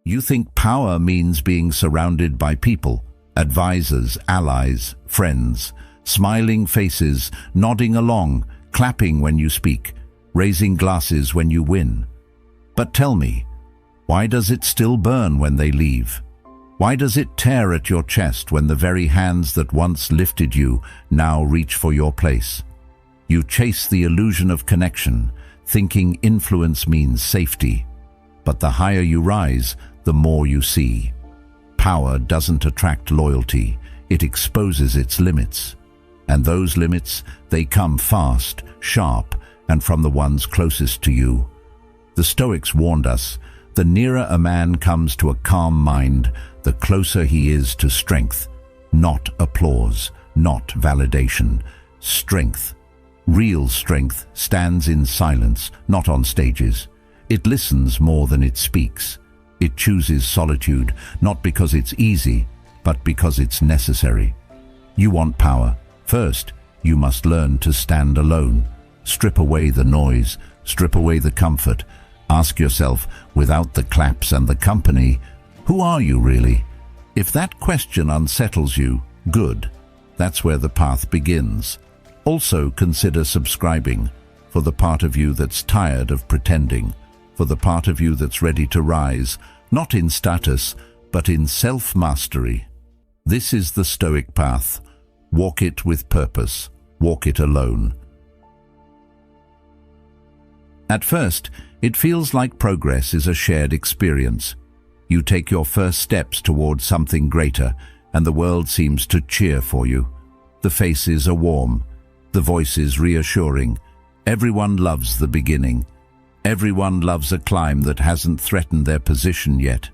You think power means being surrounded by people, advisors, allies, friends, smiling faces, nodding along, clapping when you speak, raising glasses when you win. But tell me, why does it still burn when they leave? Why does it tear at your chest when the very hands that once lifted you now reach for your place? You chase the illusion of connection, thinking influence means safety. But the higher you rise, the more you see. Power doesn't attract loyalty, it exposes its limits. And those limits, they come fast, sharp, and from the ones closest to you. The Stoics warned us, the nearer a man comes to a calm mind, the closer he is to strength. Not applause, not validation. Strength. Real strength stands in silence, not on stages. It listens more than it speaks. It chooses solitude, not because it's easy, but because it's necessary. You want power. First, you must learn to stand alone. Strip away the noise, strip away the comfort. Ask yourself, without the claps and the company, who are you really? If that question unsettles you, good. That's where the path begins. Also consider subscribing, for the part of you that's tired of pretending, for the part of you that's ready to rise, not in status, but in self-mastery. This is the Stoic path. Walk it with purpose. Walk it alone. At first, it feels like progress is a shared experience. You take your first steps towards something greater, and the world seems to cheer for you. The faces are warm, the voices reassuring. Everyone loves the beginning. Everyone loves a climb that hasn't threatened their position yet.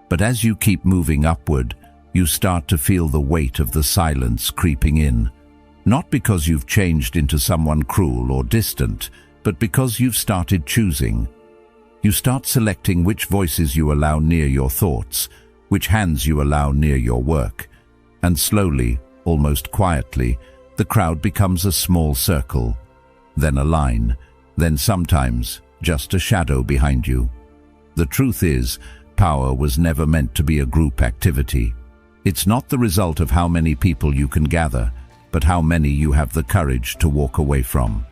But as you keep moving upward, you start to feel the weight of the silence creeping in. Not because you've changed into someone cruel or distant, but because you've started choosing. You start selecting which voices you allow near your thoughts, which hands you allow near your work. And slowly, almost quietly, the crowd becomes a small circle, then a line, then sometimes just a shadow behind you. The truth is, power was never meant to be a group activity. It's not the result of how many people you can gather, but how many you have the courage to walk away from.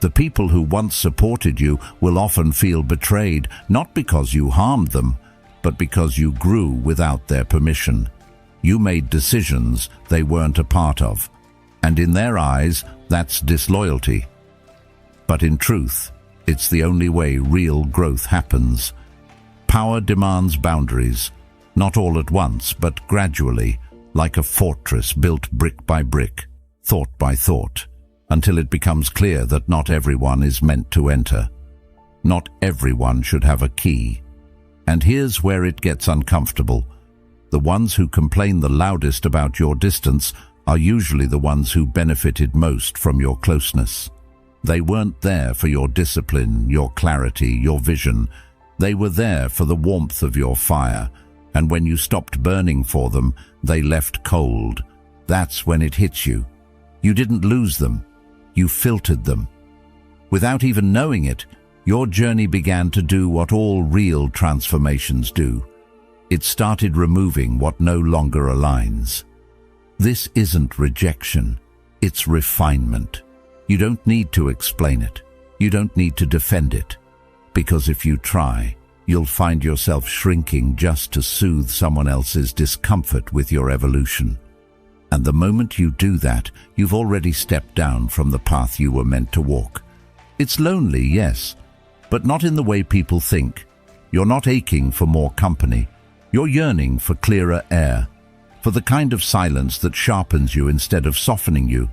The people who once supported you will often feel betrayed, not because you harmed them, but because you grew without their permission. You made decisions they weren't a part of, and in their eyes, that's disloyalty. But in truth, it's the only way real growth happens. Power demands boundaries, not all at once, but gradually, like a fortress built brick by brick, thought by thought, until it becomes clear that not everyone is meant to enter. Not everyone should have a key. And here's where it gets uncomfortable. The ones who complain the loudest about your distance are usually the ones who benefited most from your closeness. They weren't there for your discipline, your clarity, your vision. They were there for the warmth of your fire, and when you stopped burning for them, they left cold. That's when it hits you. You didn't lose them. You filtered them. Without even knowing it, your journey began to do what all real transformations do. It started removing what no longer aligns. This isn't rejection, it's refinement. You don't need to explain it. You don't need to defend it. Because if you try, you'll find yourself shrinking just to soothe someone else's discomfort with your evolution. And the moment you do that, you've already stepped down from the path you were meant to walk. It's lonely, yes, but not in the way people think. You're not aching for more company. You're yearning for clearer air, for the kind of silence that sharpens you instead of softening you,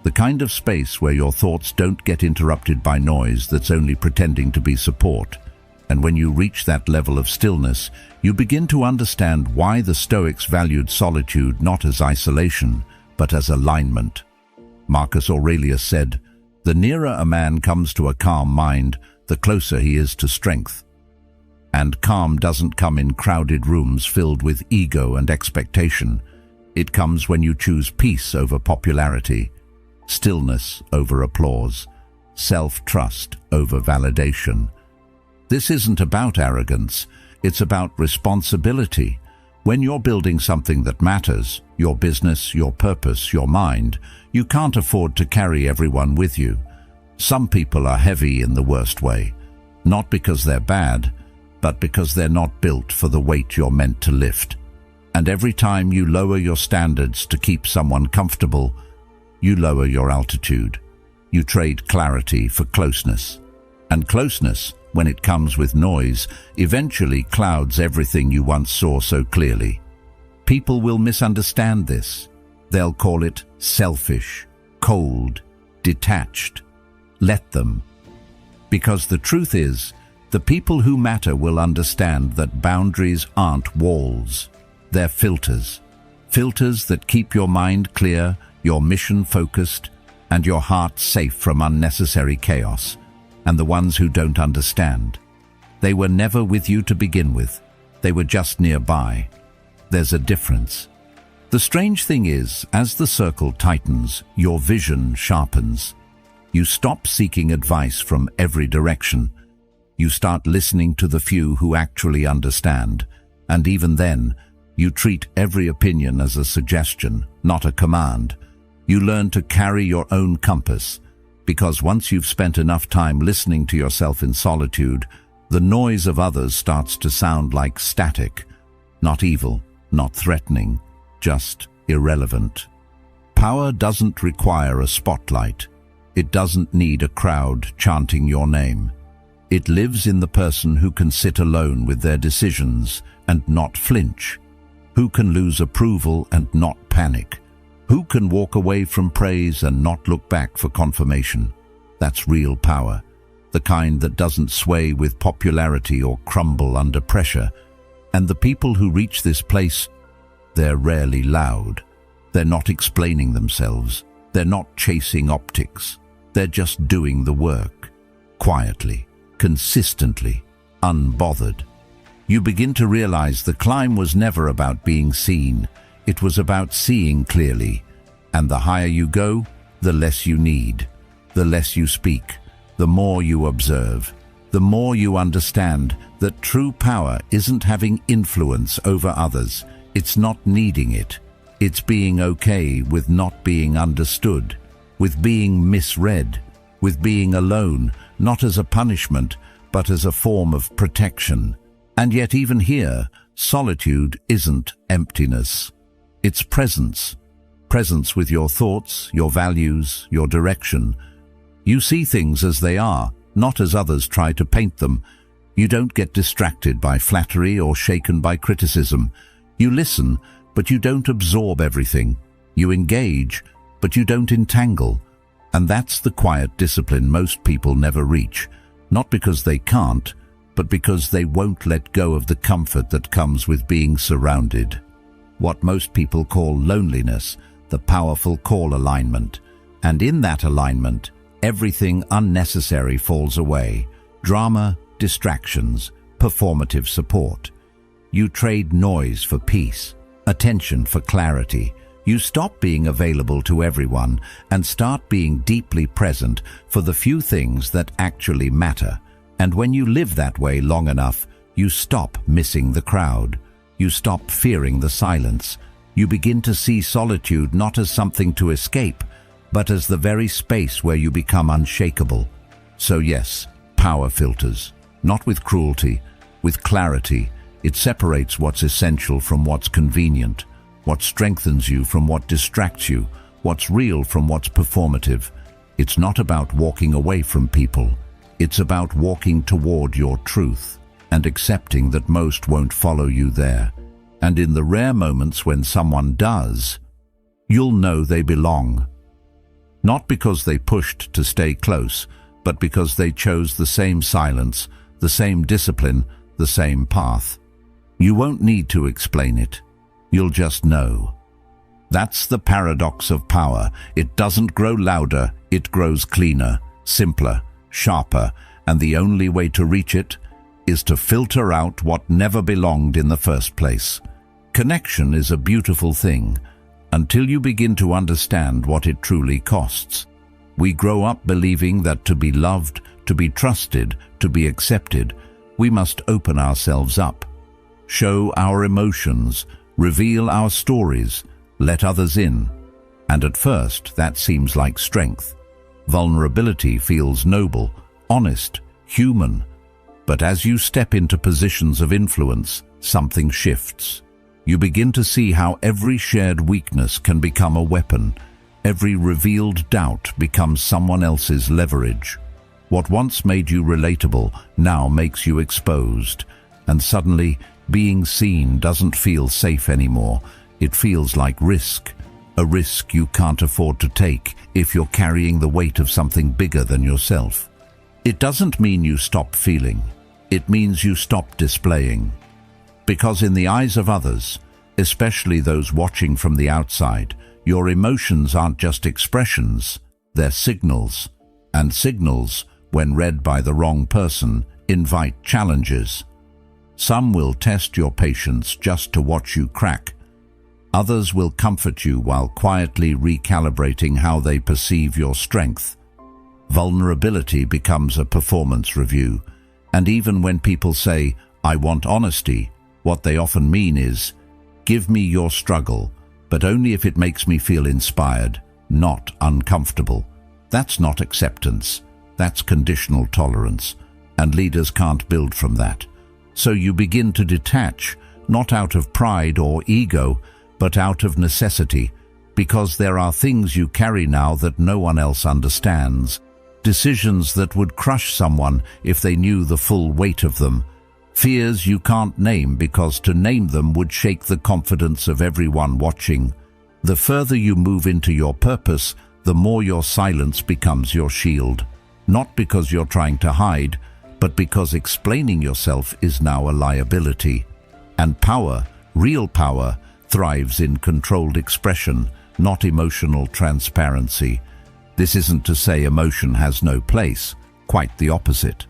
the kind of space where your thoughts don't get interrupted by noise that's only pretending to be support. And when you reach that level of stillness, you begin to understand why the Stoics valued solitude not as isolation, but as alignment. Marcus Aurelius said, "The nearer a man comes to a calm mind, the closer he is to strength." And calm doesn't come in crowded rooms filled with ego and expectation. It comes when you choose peace over popularity, stillness over applause, self-trust over validation. This isn't about arrogance. It's about responsibility. When you're building something that matters, your business, your purpose, your mind, you can't afford to carry everyone with you. Some people are heavy in the worst way, not because they're bad, but because they're not built for the weight you're meant to lift. And every time you lower your standards to keep someone comfortable, you lower your altitude. You trade clarity for closeness. And closeness, when it comes with noise, eventually clouds everything you once saw so clearly. People will misunderstand this. They'll call it selfish, cold, detached. Let them. Because the truth is, the people who matter will understand that boundaries aren't walls. They're filters. Filters that keep your mind clear, your mission focused, and your heart safe from unnecessary chaos. And the ones who don't understand, they were never with you to begin with. They were just nearby. There's a difference. The strange thing is, as the circle tightens, your vision sharpens. You stop seeking advice from every direction. You start listening to the few who actually understand, and even then, you treat every opinion as a suggestion, not a command. You learn to carry your own compass, because once you've spent enough time listening to yourself in solitude, the noise of others starts to sound like static, not evil, not threatening, just irrelevant. Power doesn't require a spotlight. It doesn't need a crowd chanting your name. It lives in the person who can sit alone with their decisions and not flinch, who can lose approval and not panic, who can walk away from praise and not look back for confirmation. That's real power, the kind that doesn't sway with popularity or crumble under pressure. And the people who reach this place, they're rarely loud. They're not explaining themselves. They're not chasing optics. They're just doing the work, quietly, consistently, unbothered. You begin to realize the climb was never about being seen. It was about seeing clearly. And the higher you go, the less you need, the less you speak, the more you observe, the more you understand that true power isn't having influence over others. It's not needing it. It's being okay with not being understood, with being misread, with being alone, not as a punishment, but as a form of protection. And yet even here, solitude isn't emptiness. It's presence. Presence with your thoughts, your values, your direction. You see things as they are, not as others try to paint them. You don't get distracted by flattery or shaken by criticism. You listen, but you don't absorb everything. You engage, but you don't entangle. And that's the quiet discipline most people never reach, not because they can't, but because they won't let go of the comfort that comes with being surrounded. What most people call loneliness, the powerful call alignment. And in that alignment, everything unnecessary falls away. Drama, distractions, performative support. You trade noise for peace, attention for clarity. You stop being available to everyone and start being deeply present for the few things that actually matter. And when you live that way long enough, you stop missing the crowd. You stop fearing the silence. You begin to see solitude not as something to escape, but as the very space where you become unshakable. So yes, power filters, not with cruelty, with clarity. It separates what's essential from what's convenient, what strengthens you from what distracts you, what's real from what's performative. It's not about walking away from people. It's about walking toward your truth and accepting that most won't follow you there. And in the rare moments when someone does, you'll know they belong. Not because they pushed to stay close, but because they chose the same silence, the same discipline, the same path. You won't need to explain it. You'll just know. That's the paradox of power. It doesn't grow louder, it grows cleaner, simpler, sharper, and the only way to reach it is to filter out what never belonged in the first place. Connection is a beautiful thing until you begin to understand what it truly costs. We grow up believing that to be loved, to be trusted, to be accepted, we must open ourselves up, show our emotions, reveal our stories, let others in. And at first, that seems like strength. Vulnerability feels noble, honest, human. But as you step into positions of influence, something shifts. You begin to see how every shared weakness can become a weapon. Every revealed doubt becomes someone else's leverage. What once made you relatable now makes you exposed. And suddenly, being seen doesn't feel safe anymore. It feels like risk. A risk you can't afford to take if you're carrying the weight of something bigger than yourself. It doesn't mean you stop feeling. It means you stop displaying. Because in the eyes of others, especially those watching from the outside, your emotions aren't just expressions, they're signals. And signals, when read by the wrong person, invite challenges. Some will test your patience just to watch you crack. Others will comfort you while quietly recalibrating how they perceive your strength. Vulnerability becomes a performance review, and even when people say, "I want honesty," what they often mean is, "Give me your struggle, but only if it makes me feel inspired, not uncomfortable." That's not acceptance. That's conditional tolerance, and leaders can't build from that. So you begin to detach, not out of pride or ego, but out of necessity, because there are things you carry now that no one else understands, decisions that would crush someone if they knew the full weight of them, fears you can't name because to name them would shake the confidence of everyone watching. The further you move into your purpose, the more your silence becomes your shield, not because you're trying to hide, but because explaining yourself is now a liability. And power, real power, thrives in controlled expression, not emotional transparency. This isn't to say emotion has no place, quite the opposite.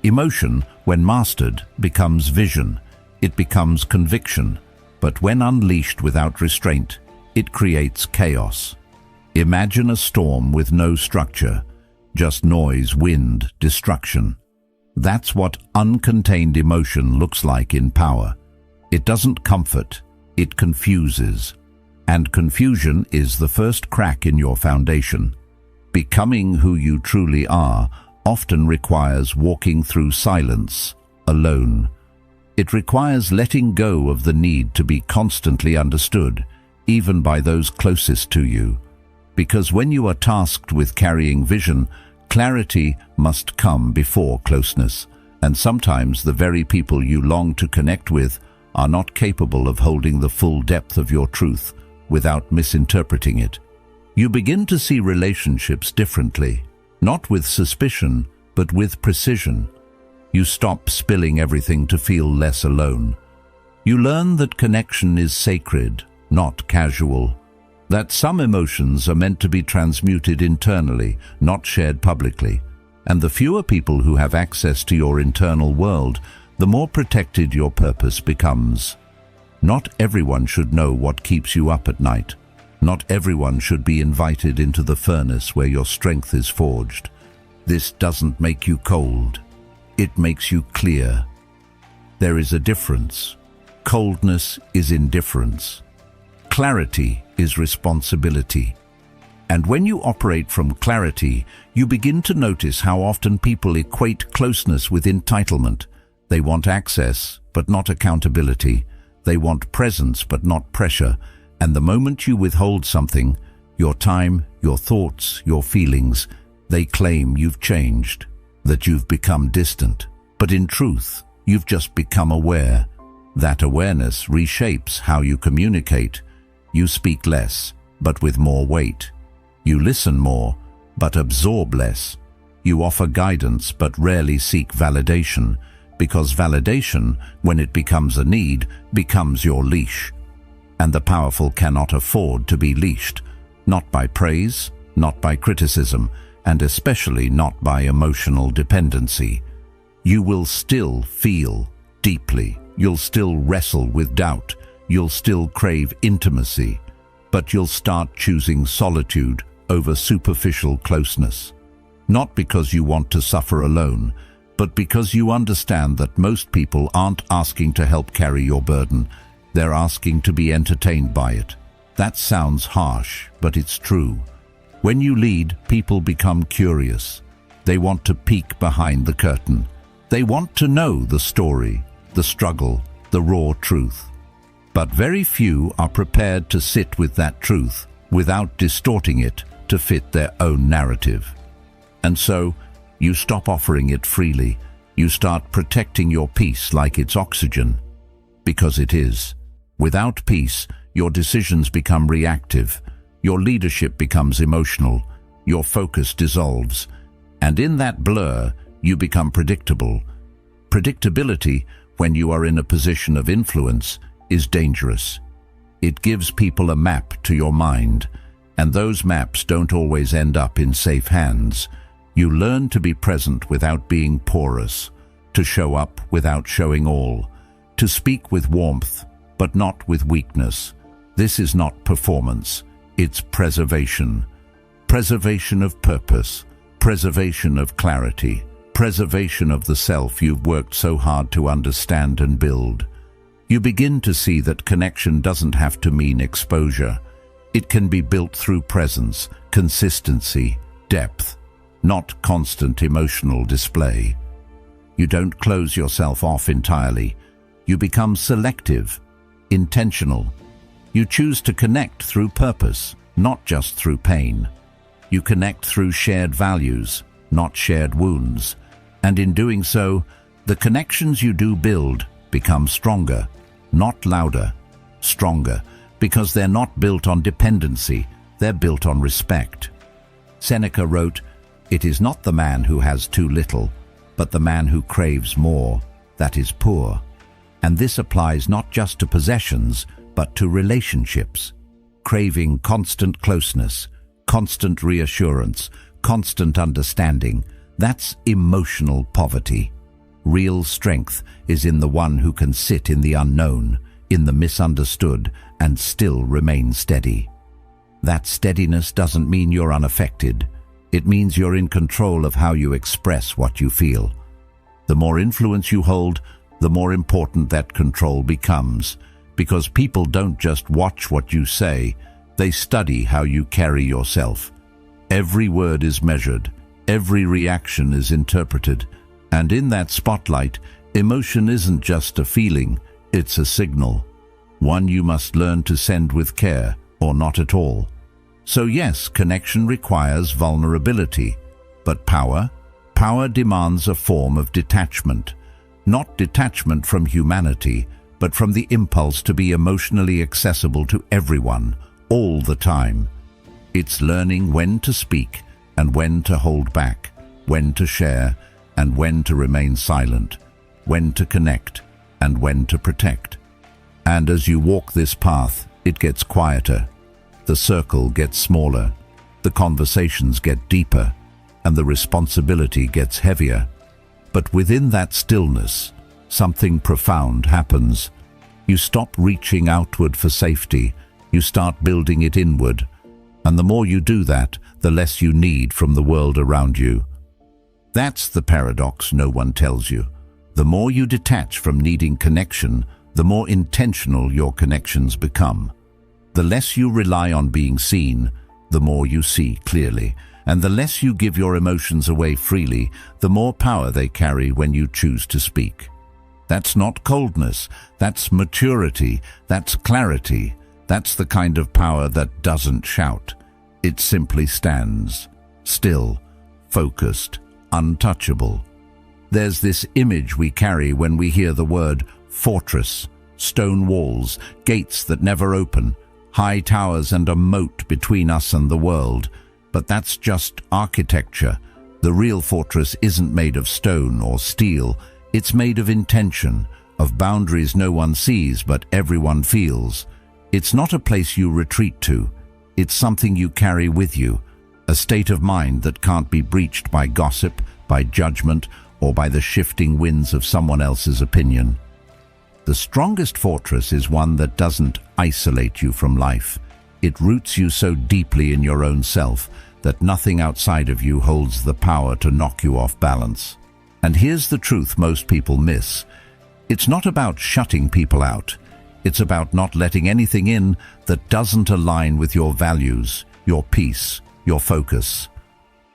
Emotion, when mastered, becomes vision. It becomes conviction. But when unleashed without restraint, it creates chaos. Imagine a storm with no structure, just noise, wind, destruction. That's what uncontained emotion looks like in power. It doesn't comfort, it confuses. And confusion is the first crack in your foundation. Becoming who you truly are often requires walking through silence, alone. It requires letting go of the need to be constantly understood, even by those closest to you. Because when you are tasked with carrying vision, clarity must come before closeness. And sometimes the very people you long to connect with are not capable of holding the full depth of your truth without misinterpreting it. You begin to see relationships differently, not with suspicion, but with precision. You stop spilling everything to feel less alone. You learn that connection is sacred, not casual. That some emotions are meant to be transmuted internally, not shared publicly. And the fewer people who have access to your internal world, the more protected your purpose becomes. Not everyone should know what keeps you up at night. Not everyone should be invited into the furnace where your strength is forged. This doesn't make you cold. It makes you clear. There is a difference. Coldness is indifference. Clarity is responsibility. And when you operate from clarity, you begin to notice how often people equate closeness with entitlement. They want access, but not accountability. They want presence, but not pressure. And the moment you withhold something, your time, your thoughts, your feelings, they claim you've changed, that you've become distant. But in truth, you've just become aware. That awareness reshapes how you communicate. You speak less, but with more weight. You listen more, but absorb less. You offer guidance, but rarely seek validation, because validation, when it becomes a need, becomes your leash. And the powerful cannot afford to be leashed, not by praise, not by criticism, and especially not by emotional dependency. You will still feel deeply. You'll still wrestle with doubt. You'll still crave intimacy, but you'll start choosing solitude over superficial closeness. Not because you want to suffer alone, but because you understand that most people aren't asking to help carry your burden, they're asking to be entertained by it. That sounds harsh, but it's true. When you lead, people become curious. They want to peek behind the curtain. They want to know the story, the struggle, the raw truth. But very few are prepared to sit with that truth without distorting it to fit their own narrative. And so, you stop offering it freely. You start protecting your peace like it's oxygen. Because it is. Without peace, your decisions become reactive. Your leadership becomes emotional. Your focus dissolves. And in that blur, you become predictable. Predictability, when you are in a position of influence, is dangerous. It gives people a map to your mind, and those maps don't always end up in safe hands. You learn to be present without being porous, to show up without showing all, to speak with warmth, but not with weakness. This is not performance, it's preservation. Preservation of purpose, preservation of clarity, preservation of the self you've worked so hard to understand and build. You begin to see that connection doesn't have to mean exposure. It can be built through presence, consistency, depth, not constant emotional display. You don't close yourself off entirely. You become selective, intentional. You choose to connect through purpose, not just through pain. You connect through shared values, not shared wounds. And in doing so, the connections you do build become stronger, not louder, stronger, because they're not built on dependency, they're built on respect. Seneca wrote, "It is not the man who has too little, but the man who craves more, that is poor." And this applies not just to possessions, but to relationships. Craving constant closeness, constant reassurance, constant understanding, that's emotional poverty. Real strength is in the one who can sit in the unknown, in the misunderstood, and still remain steady. That steadiness doesn't mean you're unaffected. It means you're in control of how you express what you feel. The more influence you hold, the more important that control becomes, because people don't just watch what you say, they study how you carry yourself. Every word is measured, every reaction is interpreted, and in that spotlight, emotion isn't just a feeling, it's a signal. One you must learn to send with care, or not at all. So yes, connection requires vulnerability, but power demands a form of detachment. Not detachment from humanity, but from the impulse to be emotionally accessible to everyone, all the time. It's learning when to speak and when to hold back, when to share and when to remain silent, when to connect and when to protect. And as you walk this path, it gets quieter. The circle gets smaller, the conversations get deeper, and the responsibility gets heavier. But within that stillness, something profound happens. You stop reaching outward for safety, you start building it inward. And the more you do that, the less you need from the world around you. That's the paradox no one tells you. The more you detach from needing connection, the more intentional your connections become. The less you rely on being seen, the more you see clearly. And the less you give your emotions away freely, the more power they carry when you choose to speak. That's not coldness, that's maturity, that's clarity. That's the kind of power that doesn't shout. It simply stands, still, focused, untouchable. There's this image we carry when we hear the word fortress, stone walls, gates that never open, high towers and a moat between us and the world. But that's just architecture. The real fortress isn't made of stone or steel. It's made of intention, of boundaries no one sees but everyone feels. It's not a place you retreat to. It's something you carry with you, a state of mind that can't be breached by gossip, by judgment, or by the shifting winds of someone else's opinion. The strongest fortress is one that doesn't isolate you from life. It roots you so deeply in your own self that nothing outside of you holds the power to knock you off balance. And here's the truth most people miss. It's not about shutting people out. It's about not letting anything in that doesn't align with your values, your peace, your focus.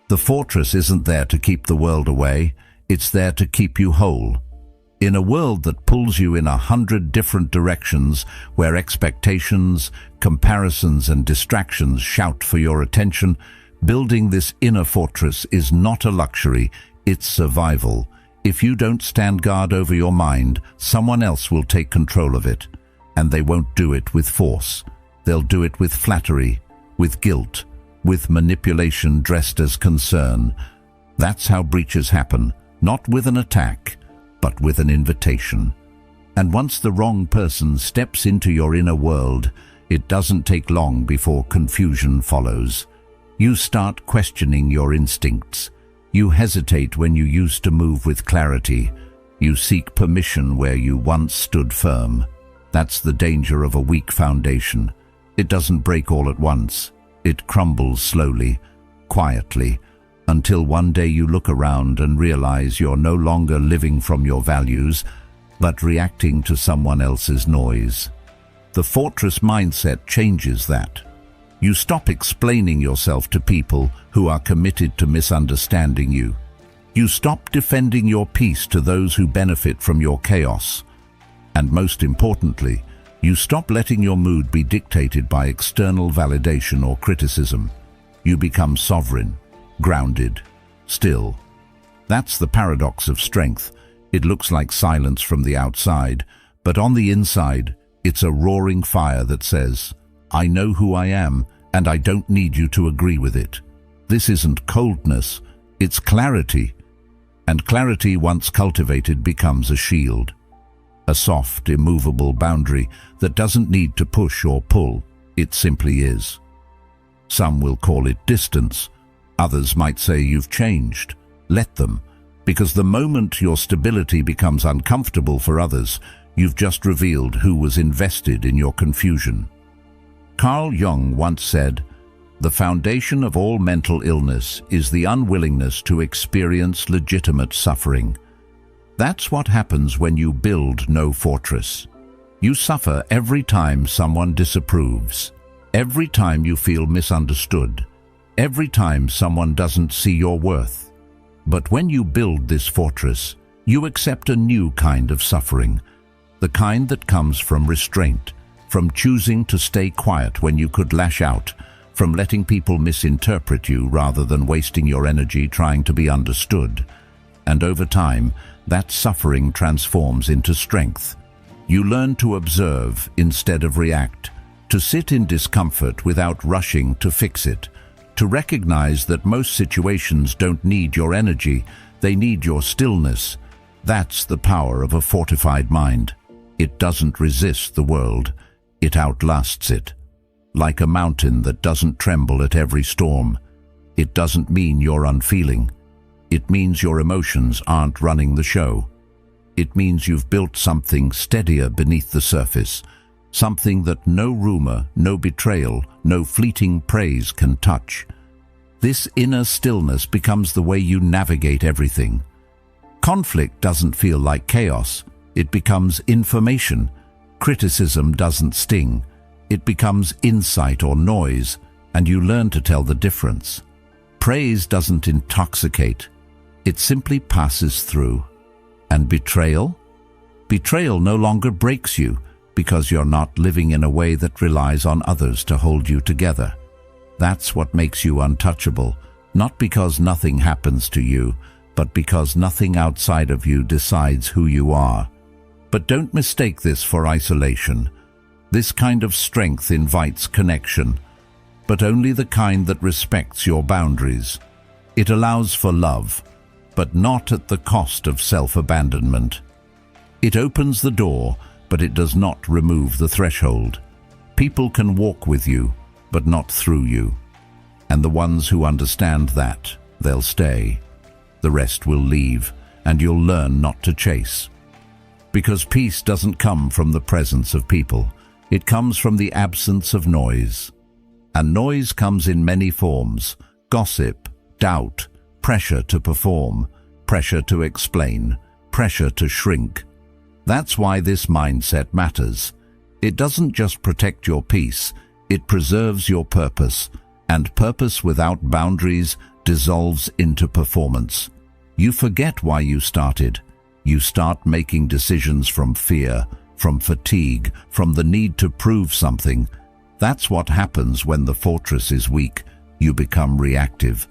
The fortress isn't there to keep the world away. It's there to keep you whole. In a world that pulls you in 100 different directions, where expectations, comparisons, and distractions shout for your attention, building this inner fortress is not a luxury, it's survival. If you don't stand guard over your mind, someone else will take control of it. And they won't do it with force. They'll do it with flattery, with guilt, with manipulation dressed as concern. That's how breaches happen, not with an attack, but with an invitation. And once the wrong person steps into your inner world, it doesn't take long before confusion follows. You start questioning your instincts. You hesitate when you used to move with clarity. You seek permission where you once stood firm. That's the danger of a weak foundation. It doesn't break all at once. It crumbles slowly, quietly, until one day you look around and realize you're no longer living from your values, but reacting to someone else's noise. The fortress mindset changes that. You stop explaining yourself to people who are committed to misunderstanding you. You stop defending your peace to those who benefit from your chaos. And most importantly, you stop letting your mood be dictated by external validation or criticism. You become sovereign, grounded, still. That's the paradox of strength. It looks like silence from the outside, but on the inside, it's a roaring fire that says, I know who I am, and I don't need you to agree with it. This isn't coldness, it's clarity. And clarity, once cultivated, becomes a shield. A soft, immovable boundary that doesn't need to push or pull, it simply is. Some will call it distance. Others might say you've changed. Let them, because the moment your stability becomes uncomfortable for others, you've just revealed who was invested in your confusion. Carl Jung once said, "The foundation of all mental illness is the unwillingness to experience legitimate suffering." That's what happens when you build no fortress. You suffer every time someone disapproves, every time you feel misunderstood, every time someone doesn't see your worth. But when you build this fortress, you accept a new kind of suffering, the kind that comes from restraint, from choosing to stay quiet when you could lash out, from letting people misinterpret you rather than wasting your energy trying to be understood. And over time, that suffering transforms into strength. You learn to observe instead of react, to sit in discomfort without rushing to fix it, to recognize that most situations don't need your energy, they need your stillness. That's the power of a fortified mind. It doesn't resist the world. It outlasts it. Like a mountain that doesn't tremble at every storm. It doesn't mean you're unfeeling. It means your emotions aren't running the show. It means you've built something steadier beneath the surface, something that no rumor, no betrayal, no fleeting praise can touch. This inner stillness becomes the way you navigate everything. Conflict doesn't feel like chaos. It becomes information. Criticism doesn't sting. It becomes insight or noise, and you learn to tell the difference. Praise doesn't intoxicate. It simply passes through. And betrayal? Betrayal no longer breaks you because you're not living in a way that relies on others to hold you together. That's what makes you untouchable, not because nothing happens to you, but because nothing outside of you decides who you are. But don't mistake this for isolation. This kind of strength invites connection, but only the kind that respects your boundaries. It allows for love, but not at the cost of self-abandonment. It opens the door, but it does not remove the threshold. People can walk with you, but not through you. And the ones who understand that, they'll stay. The rest will leave, and you'll learn not to chase. Because peace doesn't come from the presence of people. It comes from the absence of noise. And noise comes in many forms: gossip, doubt, pressure to perform. pressure to explain, pressure to shrink. That's why this mindset matters. It doesn't just protect your peace, it preserves your purpose, and purpose without boundaries dissolves into performance. You forget why you started. You start making decisions from fear, from fatigue, from the need to prove something. That's what happens when the fortress is weak. You become reactive.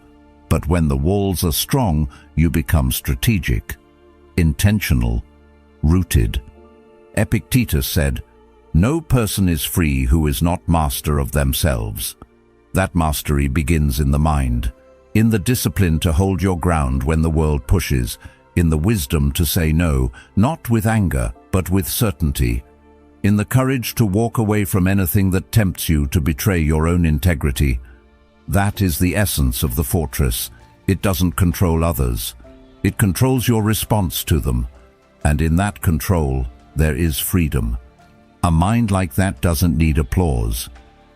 But when the walls are strong, you become strategic, intentional, rooted. Epictetus said, "No person is free who is not master of themselves." That mastery begins in the mind, in the discipline to hold your ground when the world pushes, in the wisdom to say no, not with anger, but with certainty, in the courage to walk away from anything that tempts you to betray your own integrity. That is the essence of the fortress. It doesn't control others. It controls your response to them. And in that control, there is freedom. A mind like that doesn't need applause.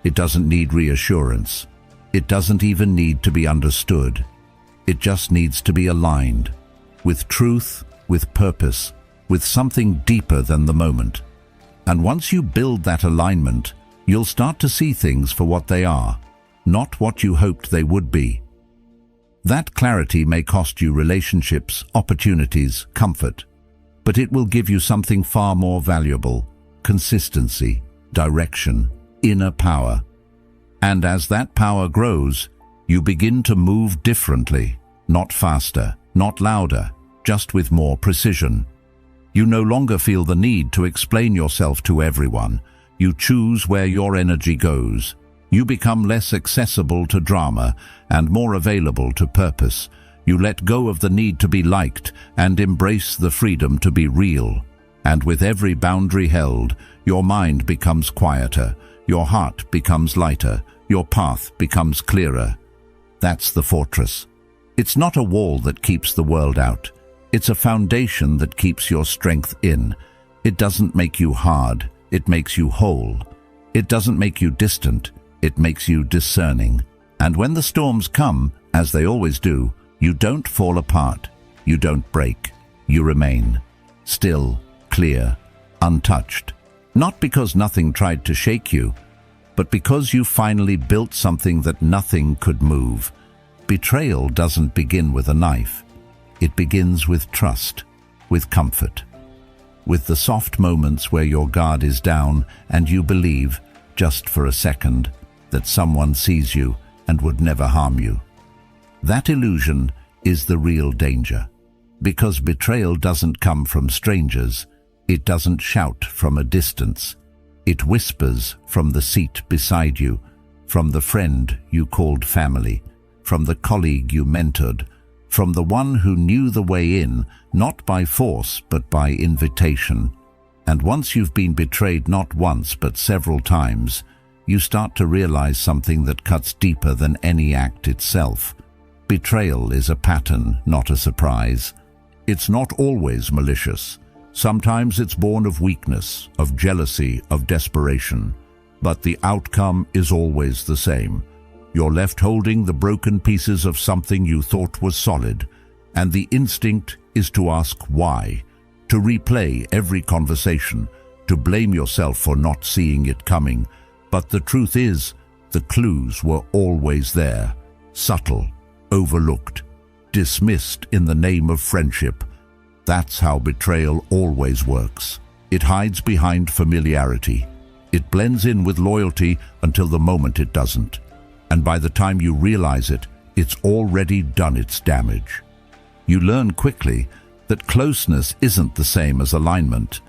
It doesn't need reassurance. It doesn't even need to be understood. It just needs to be aligned with truth, with purpose, with something deeper than the moment. And once you build that alignment, you'll start to see things for what they are, not what you hoped they would be. That clarity may cost you relationships, opportunities, comfort, but it will give you something far more valuable: consistency, direction, inner power. And as that power grows, you begin to move differently, not faster, not louder, just with more precision. You no longer feel the need to explain yourself to everyone. You choose where your energy goes. You become less accessible to drama and more available to purpose. You let go of the need to be liked and embrace the freedom to be real. And with every boundary held, your mind becomes quieter, your heart becomes lighter, your path becomes clearer. That's the fortress. It's not a wall that keeps the world out. It's a foundation that keeps your strength in. It doesn't make you hard, it makes you whole. It doesn't make you distant, it makes you discerning. And when the storms come, as they always do, you don't fall apart, you don't break, you remain. Still, clear, untouched. Not because nothing tried to shake you, but because you finally built something that nothing could move. Betrayal doesn't begin with a knife. It begins with trust, with comfort, with the soft moments where your guard is down and you believe, just for a second, that someone sees you and would never harm you. That illusion is the real danger, because betrayal doesn't come from strangers. It doesn't shout from a distance. It whispers from the seat beside you, from the friend you called family, from the colleague you mentored, from the one who knew the way in, not by force but by invitation. And once you've been betrayed not once but several times, you start to realize something that cuts deeper than any act itself. Betrayal is a pattern, not a surprise. It's not always malicious. Sometimes it's born of weakness, of jealousy, of desperation. But the outcome is always the same. You're left holding the broken pieces of something you thought was solid, and the instinct is to ask why, to replay every conversation, to blame yourself for not seeing it coming. But the truth is, the clues were always there, subtle, overlooked, dismissed in the name of friendship. That's how betrayal always works. It hides behind familiarity. It blends in with loyalty until the moment it doesn't. And by the time you realize it, it's already done its damage. You learn quickly that closeness isn't the same as alignment,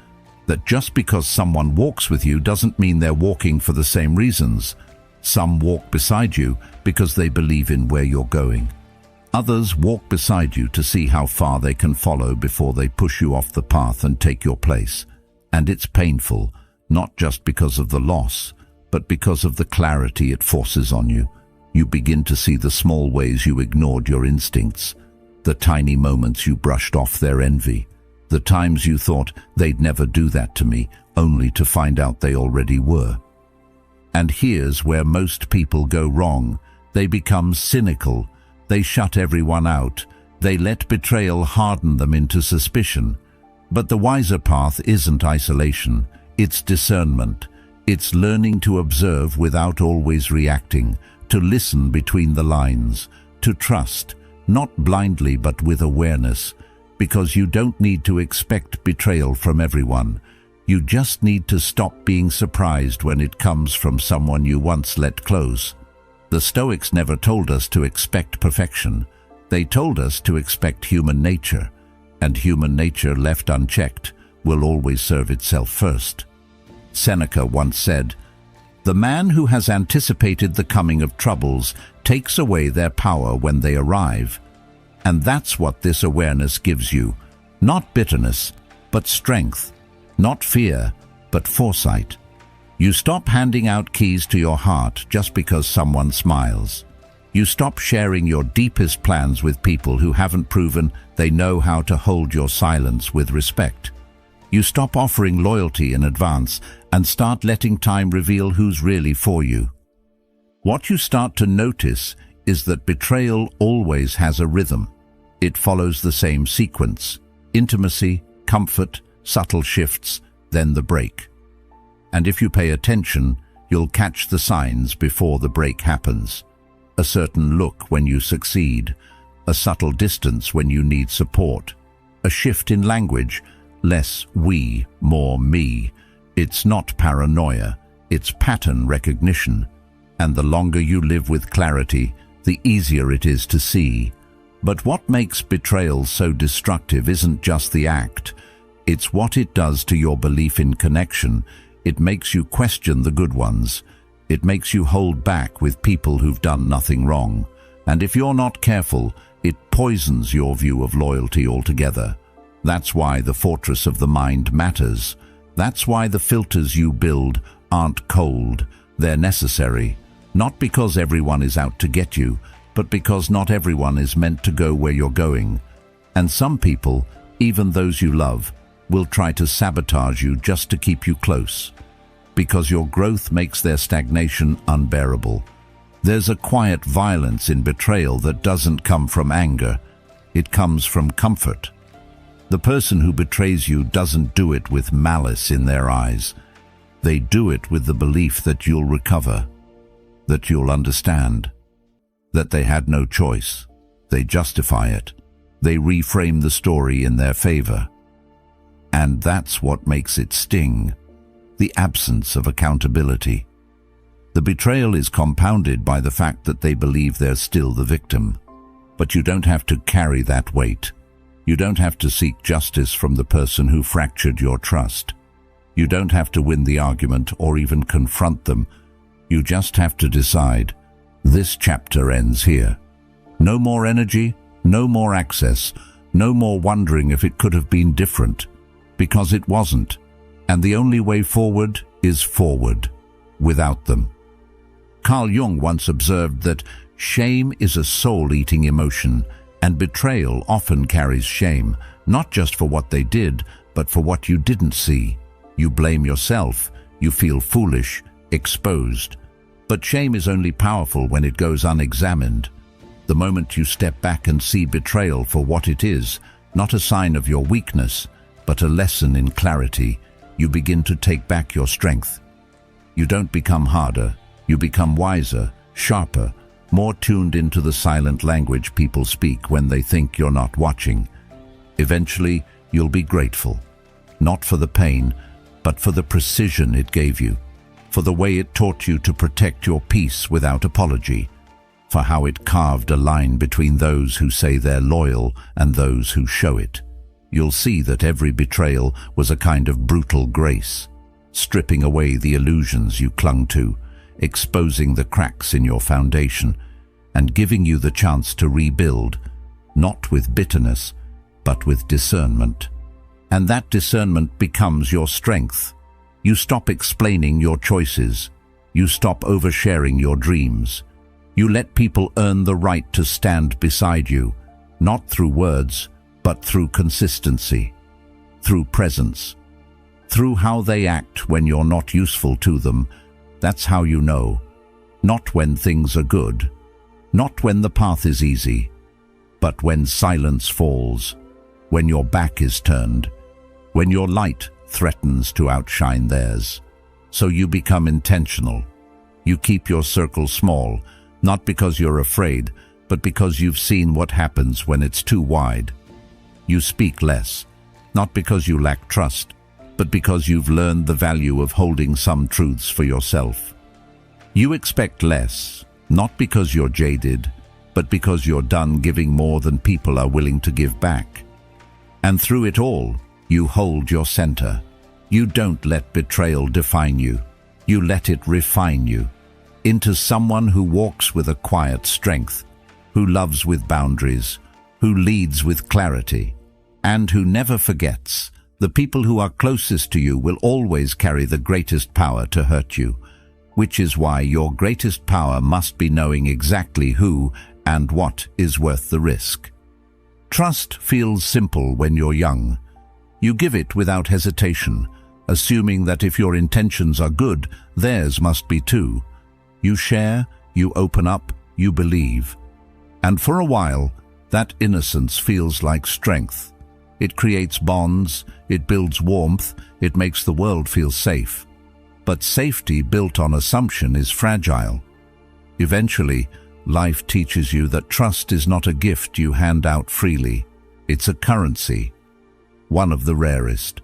that just because someone walks with you doesn't mean they're walking for the same reasons. Some walk beside you because they believe in where you're going. Others walk beside you to see how far they can follow before they push you off the path and take your place. And it's painful, not just because of the loss, but because of the clarity it forces on you. You begin to see the small ways you ignored your instincts, the tiny moments you brushed off their envy, the times you thought they'd never do that to me, only to find out they already were. And here's where most people go wrong. They become cynical. They shut everyone out. They let betrayal harden them into suspicion. But the wiser path isn't isolation, it's discernment. It's learning to observe without always reacting, to listen between the lines, to trust, not blindly but with awareness, because you don't need to expect betrayal from everyone. You just need to stop being surprised when it comes from someone you once let close. The Stoics never told us to expect perfection. They told us to expect human nature, and human nature left unchecked will always serve itself first. Seneca once said, "The man who has anticipated the coming of troubles takes away their power when they arrive." And that's what this awareness gives you. Not bitterness, but strength. Not fear, but foresight. You stop handing out keys to your heart just because someone smiles. You stop sharing your deepest plans with people who haven't proven they know how to hold your silence with respect. You stop offering loyalty in advance and start letting time reveal who's really for you. What you start to notice is that betrayal always has a rhythm. It follows the same sequence: intimacy, comfort, subtle shifts, then the break. And if you pay attention, you'll catch the signs before the break happens. A certain look when you succeed, a subtle distance when you need support, a shift in language, less we, more me. It's not paranoia, it's pattern recognition. And the longer you live with clarity, the easier it is to see. But what makes betrayal so destructive isn't just the act. It's what it does to your belief in connection. It makes you question the good ones. It makes you hold back with people who've done nothing wrong. And if you're not careful, it poisons your view of loyalty altogether. That's why the fortress of the mind matters. That's why the filters you build aren't cold. They're necessary. Not because everyone is out to get you, but because not everyone is meant to go where you're going. And some people, even those you love, will try to sabotage you just to keep you close. Because your growth makes their stagnation unbearable. There's a quiet violence in betrayal that doesn't come from anger. It comes from comfort. The person who betrays you doesn't do it with malice in their eyes. They do it with the belief that you'll recover, that you'll understand, that they had no choice. They justify it. They reframe the story in their favor. And that's what makes it sting: the absence of accountability. The betrayal is compounded by the fact that they believe they're still the victim. But you don't have to carry that weight. You don't have to seek justice from the person who fractured your trust. You don't have to win the argument or even confront them. You just have to decide, this chapter ends here. No more energy, no more access, no more wondering if it could have been different, because it wasn't. And the only way forward is forward, without them. Carl Jung once observed that shame is a soul-eating emotion, and betrayal often carries shame, not just for what they did, but for what you didn't see. You blame yourself, you feel foolish, exposed. But shame is only powerful when it goes unexamined. The moment you step back and see betrayal for what it is, not a sign of your weakness, but a lesson in clarity, you begin to take back your strength. You don't become harder, you become wiser, sharper, more tuned into the silent language people speak when they think you're not watching. Eventually, you'll be grateful, not for the pain, but for the precision it gave you, for the way it taught you to protect your peace without apology, for how it carved a line between those who say they're loyal and those who show it. You'll see that every betrayal was a kind of brutal grace, stripping away the illusions you clung to, exposing the cracks in your foundation, and giving you the chance to rebuild, not with bitterness, but with discernment. And that discernment becomes your strength. You stop explaining your choices. You stop oversharing your dreams. You let people earn the right to stand beside you, not through words, but through consistency, through presence, through how they act when you're not useful to them. That's how you know. Not when things are good, not when the path is easy, but when silence falls, when your back is turned, when your light threatens to outshine theirs. So you become intentional. You keep your circle small, not because you're afraid, but because you've seen what happens when it's too wide. You speak less, not because you lack trust, but because you've learned the value of holding some truths for yourself. You expect less, not because you're jaded, but because you're done giving more than people are willing to give back. And through it all, you hold your center. You don't let betrayal define you. You let it refine you into someone who walks with a quiet strength, who loves with boundaries, who leads with clarity, and who never forgets. The people who are closest to you will always carry the greatest power to hurt you, which is why your greatest power must be knowing exactly who and what is worth the risk. Trust feels simple when you're young. You give it without hesitation, assuming that if your intentions are good, theirs must be too. You share, you open up, you believe. And for a while, that innocence feels like strength. It creates bonds, it builds warmth, it makes the world feel safe. But safety built on assumption is fragile. Eventually, life teaches you that trust is not a gift you hand out freely. It's a currency, one of the rarest.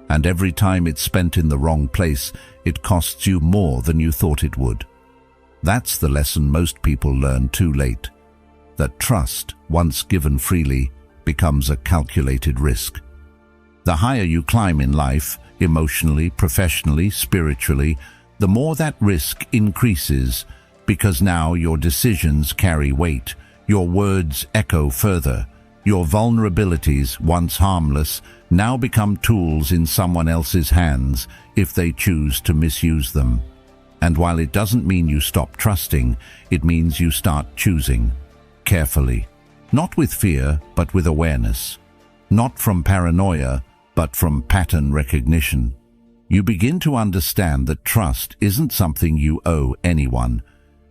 And every time it's spent in the wrong place, it costs you more than you thought it would. That's the lesson most people learn too late. That trust, once given freely, becomes a calculated risk. The higher you climb in life, emotionally, professionally, spiritually, the more that risk increases, because now your decisions carry weight, your words echo further, your vulnerabilities, once harmless, now become tools in someone else's hands if they choose to misuse them. And while it doesn't mean you stop trusting, it means you start choosing carefully, not with fear, but with awareness, not from paranoia, but from pattern recognition. You begin to understand that trust isn't something you owe anyone.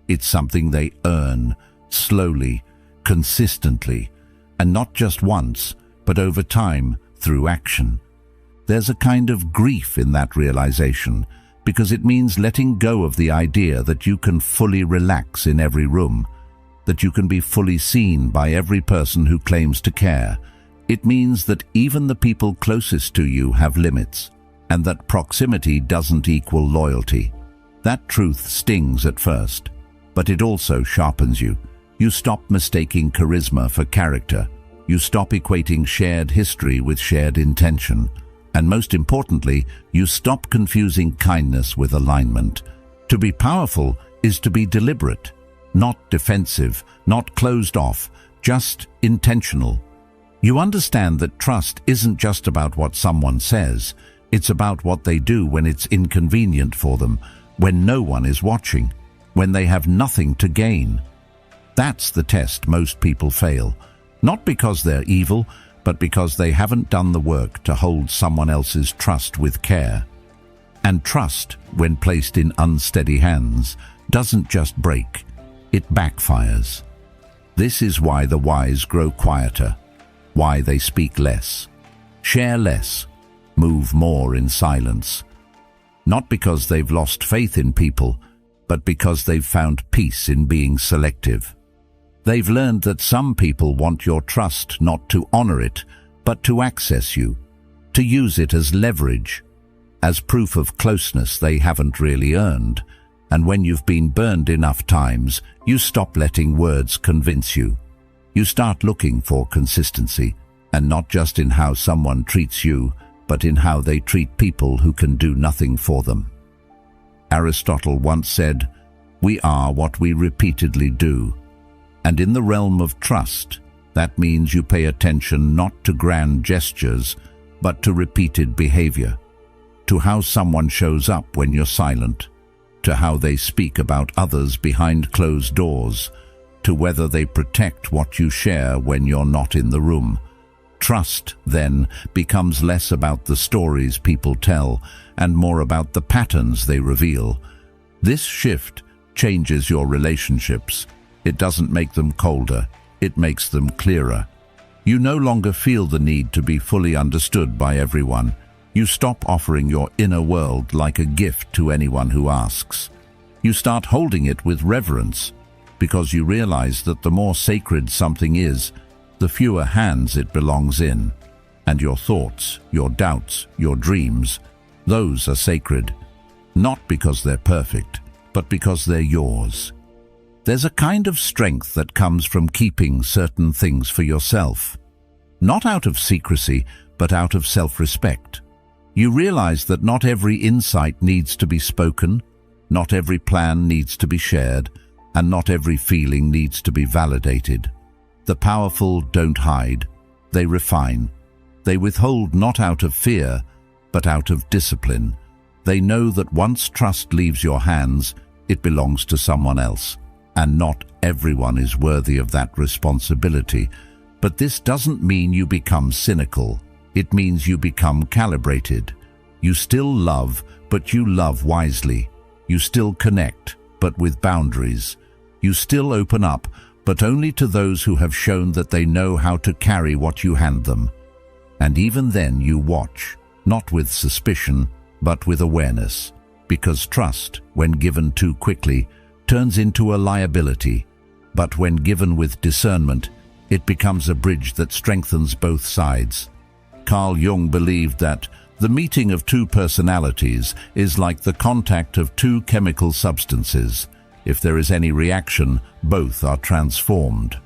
It's something they earn, slowly, consistently, and not just once, but over time, through action. There's a kind of grief in that realization, because it means letting go of the idea that you can fully relax in every room, that you can be fully seen by every person who claims to care. It means that even the people closest to you have limits, and that proximity doesn't equal loyalty. That truth stings at first, but it also sharpens you. You stop mistaking charisma for character. You stop equating shared history with shared intention. And most importantly, you stop confusing kindness with alignment. To be powerful is to be deliberate, not defensive, not closed off, just intentional. You understand that trust isn't just about what someone says, it's about what they do when it's inconvenient for them, when no one is watching, when they have nothing to gain. That's the test most people fail, not because they're evil, but because they haven't done the work to hold someone else's trust with care. And trust, when placed in unsteady hands, doesn't just break, it backfires. This is why the wise grow quieter, why they speak less, share less, move more in silence. Not because they've lost faith in people, but because they've found peace in being selective. They've learned that some people want your trust not to honor it, but to access you, to use it as leverage, as proof of closeness they haven't really earned. And when you've been burned enough times, you stop letting words convince you. You start looking for consistency, and not just in how someone treats you, but in how they treat people who can do nothing for them. Aristotle once said, "We are what we repeatedly do." And in the realm of trust, that means you pay attention not to grand gestures, but to repeated behavior, to how someone shows up when you're silent, to how they speak about others behind closed doors, to whether they protect what you share when you're not in the room. Trust, then, becomes less about the stories people tell and more about the patterns they reveal. This shift changes your relationships. It doesn't make them colder, it makes them clearer. You no longer feel the need to be fully understood by everyone. You stop offering your inner world like a gift to anyone who asks. You start holding it with reverence, because you realize that the more sacred something is, the fewer hands it belongs in. And your thoughts, your doubts, your dreams, those are sacred, not because they're perfect, but because they're yours. There's a kind of strength that comes from keeping certain things for yourself, not out of secrecy, but out of self-respect. You realize that not every insight needs to be spoken, not every plan needs to be shared, and not every feeling needs to be validated. The powerful don't hide, they refine. They withhold not out of fear, but out of discipline. They know that once trust leaves your hands, it belongs to someone else, and not everyone is worthy of that responsibility. But this doesn't mean you become cynical. It means you become calibrated. You still love, but you love wisely. You still connect, but with boundaries. You still open up, but only to those who have shown that they know how to carry what you hand them. And even then you watch, not with suspicion, but with awareness, because trust, when given too quickly, turns into a liability, but when given with discernment, it becomes a bridge that strengthens both sides. Carl Jung believed that the meeting of two personalities is like the contact of two chemical substances. If there is any reaction, both are transformed.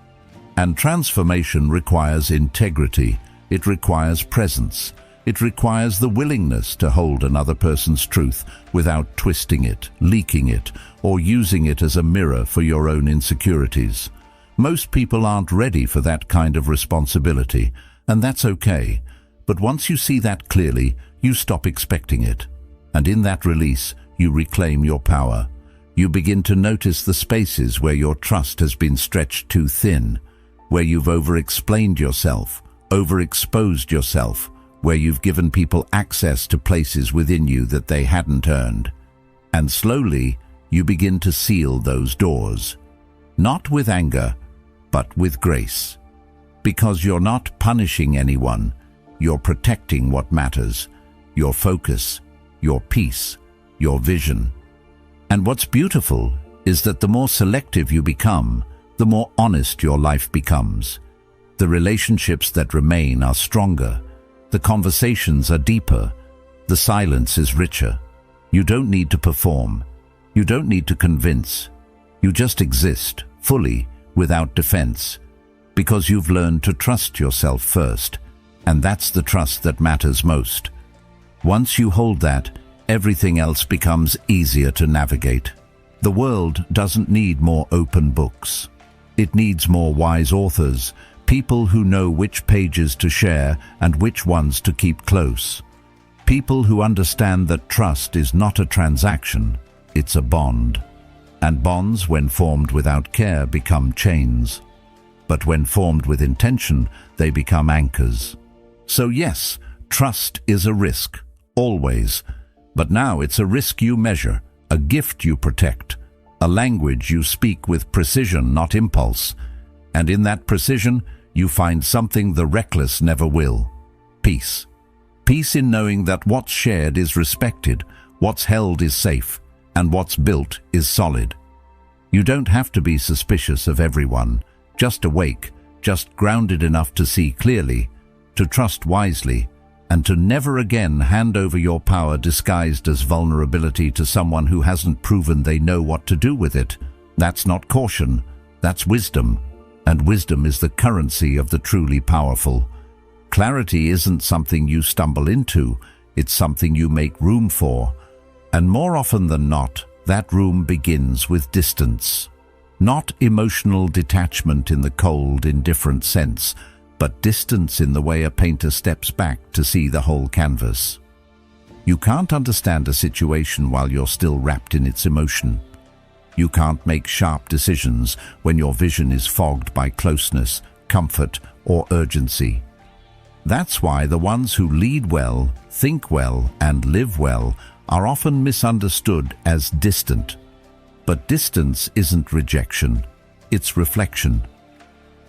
And transformation requires integrity. It requires presence. It requires the willingness to hold another person's truth without twisting it, leaking it, or using it as a mirror for your own insecurities. Most people aren't ready for that kind of responsibility, and that's okay. But once you see that clearly, you stop expecting it. And in that release, you reclaim your power. You begin to notice the spaces where your trust has been stretched too thin, where you've over-explained yourself, overexposed yourself, where you've given people access to places within you that they hadn't earned. And slowly, you begin to seal those doors. Not with anger, but with grace. Because you're not punishing anyone, you're protecting what matters, your focus, your peace, your vision. And what's beautiful is that the more selective you become, the more honest your life becomes. The relationships that remain are stronger. The conversations are deeper. The silence is richer. You don't need to perform. You don't need to convince. You just exist, fully, without defense, because you've learned to trust yourself first. And that's the trust that matters most. Once you hold that, everything else becomes easier to navigate. The world doesn't need more open books. It needs more wise authors, people who know which pages to share and which ones to keep close. People who understand that trust is not a transaction, it's a bond. And bonds, when formed without care, become chains. But when formed with intention, they become anchors. So yes, trust is a risk, always. But now it's a risk you measure, a gift you protect, a language you speak with precision, not impulse. And in that precision, you find something the reckless never will: peace. Peace in knowing that what's shared is respected, what's held is safe, and what's built is solid. You don't have to be suspicious of everyone, just awake, just grounded enough to see clearly, to trust wisely, and to never again hand over your power disguised as vulnerability to someone who hasn't proven they know what to do with it. That's not caution, that's wisdom, and wisdom is the currency of the truly powerful. Clarity isn't something you stumble into, it's something you make room for. And more often than not, that room begins with distance. Not emotional detachment in the cold, indifferent sense, but distance in the way a painter steps back to see the whole canvas. You can't understand a situation while you're still wrapped in its emotion. You can't make sharp decisions when your vision is fogged by closeness, comfort, or urgency. That's why the ones who lead well, think well, and live well are often misunderstood as distant. But distance isn't rejection, it's reflection.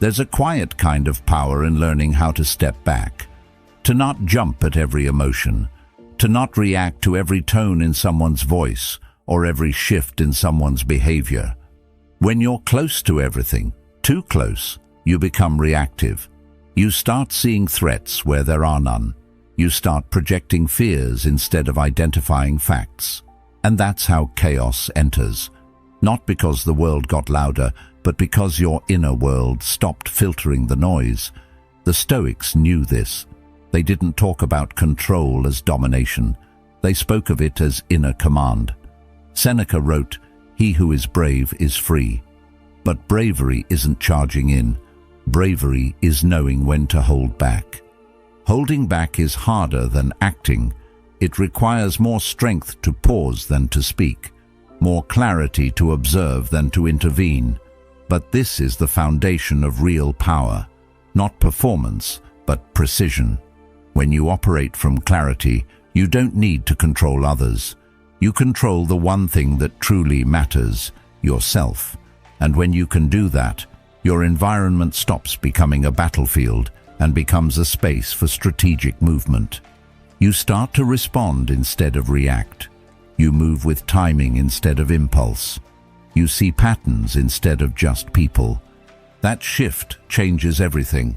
There's a quiet kind of power in learning how to step back, to not jump at every emotion, to not react to every tone in someone's voice or every shift in someone's behavior. When you're close to everything, too close, you become reactive. You start seeing threats where there are none. You start projecting fears instead of identifying facts. And that's how chaos enters. Not because the world got louder, but because your inner world stopped filtering the noise. The Stoics knew this. They didn't talk about control as domination. They spoke of it as inner command. Seneca wrote, "He who is brave is free." But bravery isn't charging in. Bravery is knowing when to hold back. Holding back is harder than acting. It requires more strength to pause than to speak, more clarity to observe than to intervene. But this is the foundation of real power, not performance, but precision. When you operate from clarity, you don't need to control others. You control the one thing that truly matters, yourself. And when you can do that, your environment stops becoming a battlefield and becomes a space for strategic movement. You start to respond instead of react. You move with timing instead of impulse. You see patterns instead of just people. That shift changes everything.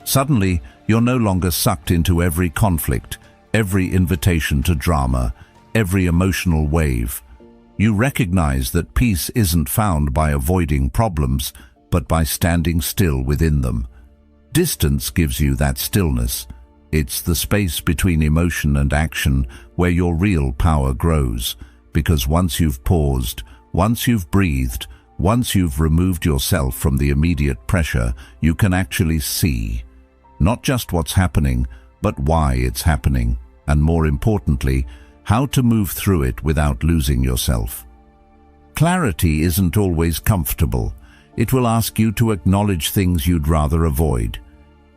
Suddenly, you're no longer sucked into every conflict, every invitation to drama, every emotional wave. You recognize that peace isn't found by avoiding problems, but by standing still within them. Distance gives you that stillness. It's the space between emotion and action where your real power grows, because once you've paused, once you've breathed, once you've removed yourself from the immediate pressure, you can actually see not just what's happening, but why it's happening, and more importantly, how to move through it without losing yourself. Clarity isn't always comfortable. It will ask you to acknowledge things you'd rather avoid.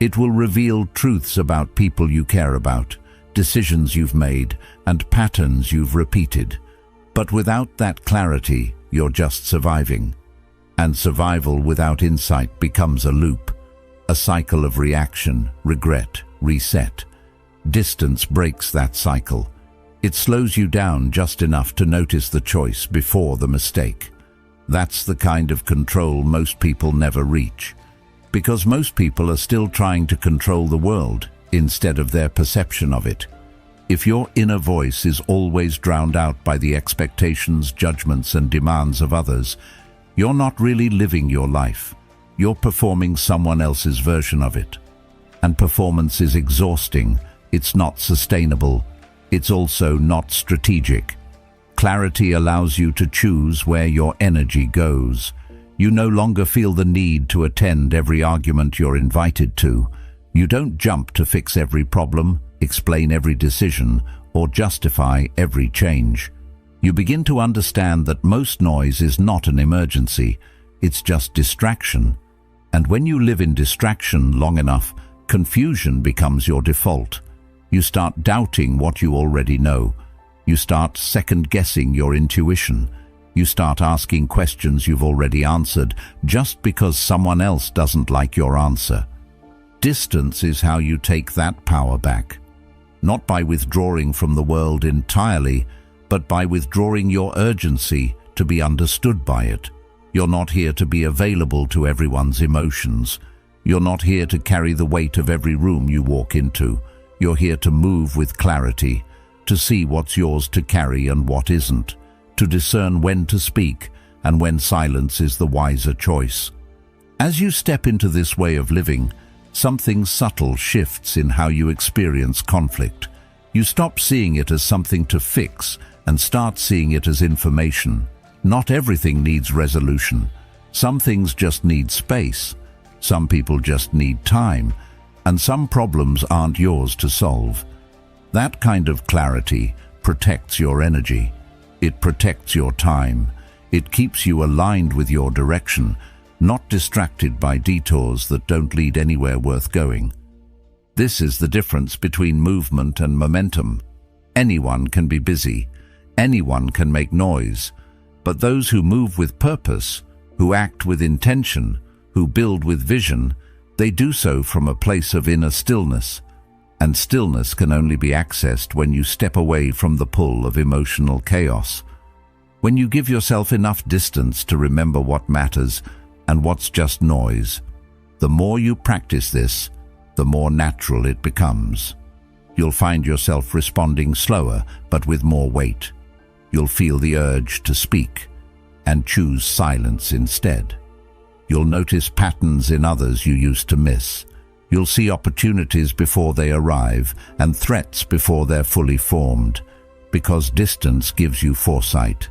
It will reveal truths about people you care about, decisions you've made, and patterns you've repeated. But without that clarity, you're just surviving. And survival without insight becomes a loop, a cycle of reaction, regret, reset. Distance breaks that cycle. It slows you down just enough to notice the choice before the mistake. That's the kind of control most people never reach, because most people are still trying to control the world instead of their perception of it. If your inner voice is always drowned out by the expectations, judgments, and demands of others, you're not really living your life. You're performing someone else's version of it. And performance is exhausting. It's not sustainable. It's also not strategic. Clarity allows you to choose where your energy goes. You no longer feel the need to attend every argument you're invited to. You don't jump to fix every problem, explain every decision, or justify every change. You begin to understand that most noise is not an emergency, it's just distraction. And when you live in distraction long enough, confusion becomes your default. You start doubting what you already know. You start second-guessing your intuition. You start asking questions you've already answered just because someone else doesn't like your answer. Distance is how you take that power back. Not by withdrawing from the world entirely, but by withdrawing your urgency to be understood by it. You're not here to be available to everyone's emotions. You're not here to carry the weight of every room you walk into. You're here to move with clarity, to see what's yours to carry and what isn't, to discern when to speak and when silence is the wiser choice. As you step into this way of living, something subtle shifts in how you experience conflict. You stop seeing it as something to fix and start seeing it as information. Not everything needs resolution. Some things just need space. Some people just need time. And some problems aren't yours to solve. That kind of clarity protects your energy. It protects your time. It keeps you aligned with your direction, not distracted by detours that don't lead anywhere worth going. This is the difference between movement and momentum. Anyone can be busy. Anyone can make noise. But those who move with purpose, who act with intention, who build with vision, they do so from a place of inner stillness, and stillness can only be accessed when you step away from the pull of emotional chaos. When you give yourself enough distance to remember what matters and what's just noise. The more you practice this, the more natural it becomes. You'll find yourself responding slower, but with more weight. You'll feel the urge to speak and choose silence instead. You'll notice patterns in others you used to miss. You'll see opportunities before they arrive and threats before they're fully formed, because distance gives you foresight.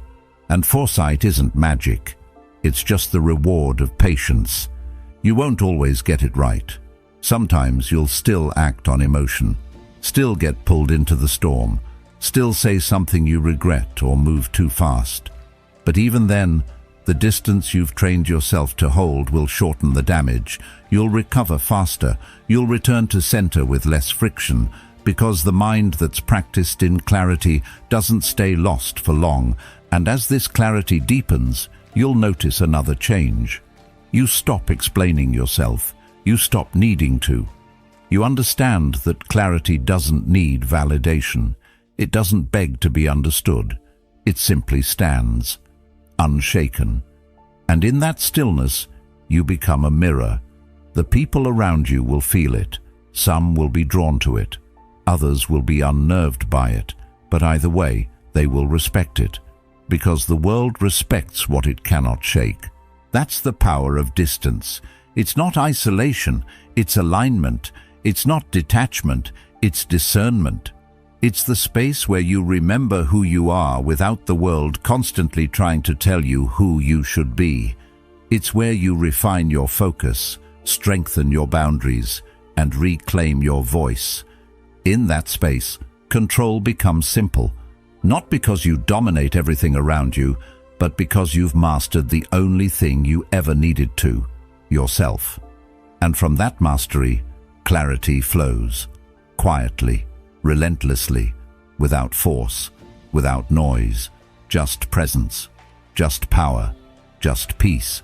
And foresight isn't magic. It's just the reward of patience. You won't always get it right. Sometimes you'll still act on emotion, still get pulled into the storm, still say something you regret or move too fast. But even then, the distance you've trained yourself to hold will shorten the damage. You'll recover faster. You'll return to center with less friction, because the mind that's practiced in clarity doesn't stay lost for long. And as this clarity deepens, you'll notice another change. You stop explaining yourself. You stop needing to. You understand that clarity doesn't need validation. It doesn't beg to be understood. It simply stands, unshaken. And in that stillness, you become a mirror. The people around you will feel it. Some will be drawn to it. Others will be unnerved by it. But either way, they will respect it, because the world respects what it cannot shake. That's the power of distance. It's not isolation, it's alignment. It's not detachment, it's discernment. It's the space where you remember who you are without the world constantly trying to tell you who you should be. It's where you refine your focus, strengthen your boundaries, and reclaim your voice. In that space, control becomes simple, not because you dominate everything around you, but because you've mastered the only thing you ever needed to, yourself. And from that mastery, clarity flows, quietly, relentlessly, without force, without noise, just presence, just power, just peace.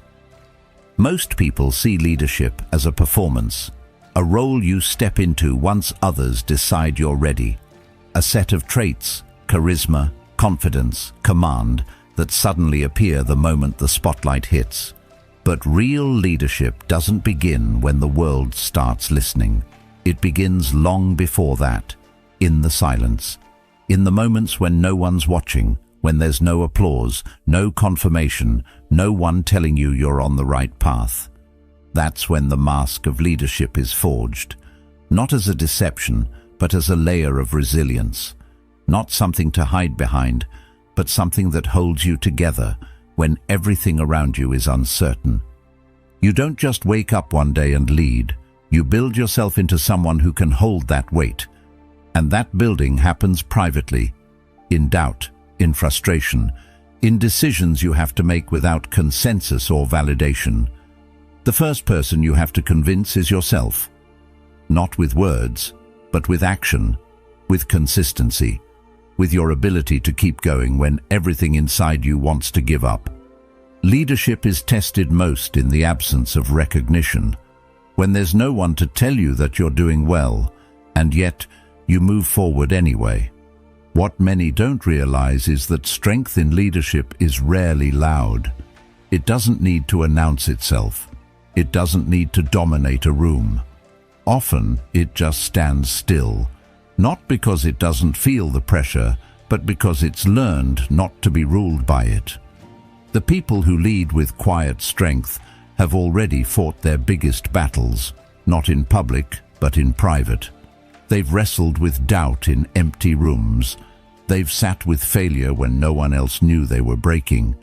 Most people see leadership as a performance, a role you step into once others decide you're ready, a set of traits, charisma, confidence, command, that suddenly appear the moment the spotlight hits. But real leadership doesn't begin when the world starts listening. It begins long before that, in the silence, in the moments when no one's watching, when there's no applause, no confirmation, no one telling you you're on the right path. That's when the mask of leadership is forged, not as a deception, but as a layer of resilience, not something to hide behind, but something that holds you together when everything around you is uncertain. You don't just wake up one day and lead. You build yourself into someone who can hold that weight. And that building happens privately, in doubt, in frustration, in decisions you have to make without consensus or validation. The first person you have to convince is yourself. Not with words, but with action, with consistency, with your ability to keep going when everything inside you wants to give up. Leadership is tested most in the absence of recognition, when there's no one to tell you that you're doing well, and yet you move forward anyway. What many don't realize is that strength in leadership is rarely loud. It doesn't need to announce itself. It doesn't need to dominate a room. Often it just stands still, not because it doesn't feel the pressure, but because it's learned not to be ruled by it. The people who lead with quiet strength have already fought their biggest battles, not in public, but in private. They've wrestled with doubt in empty rooms. They've sat with failure when no one else knew they were breaking.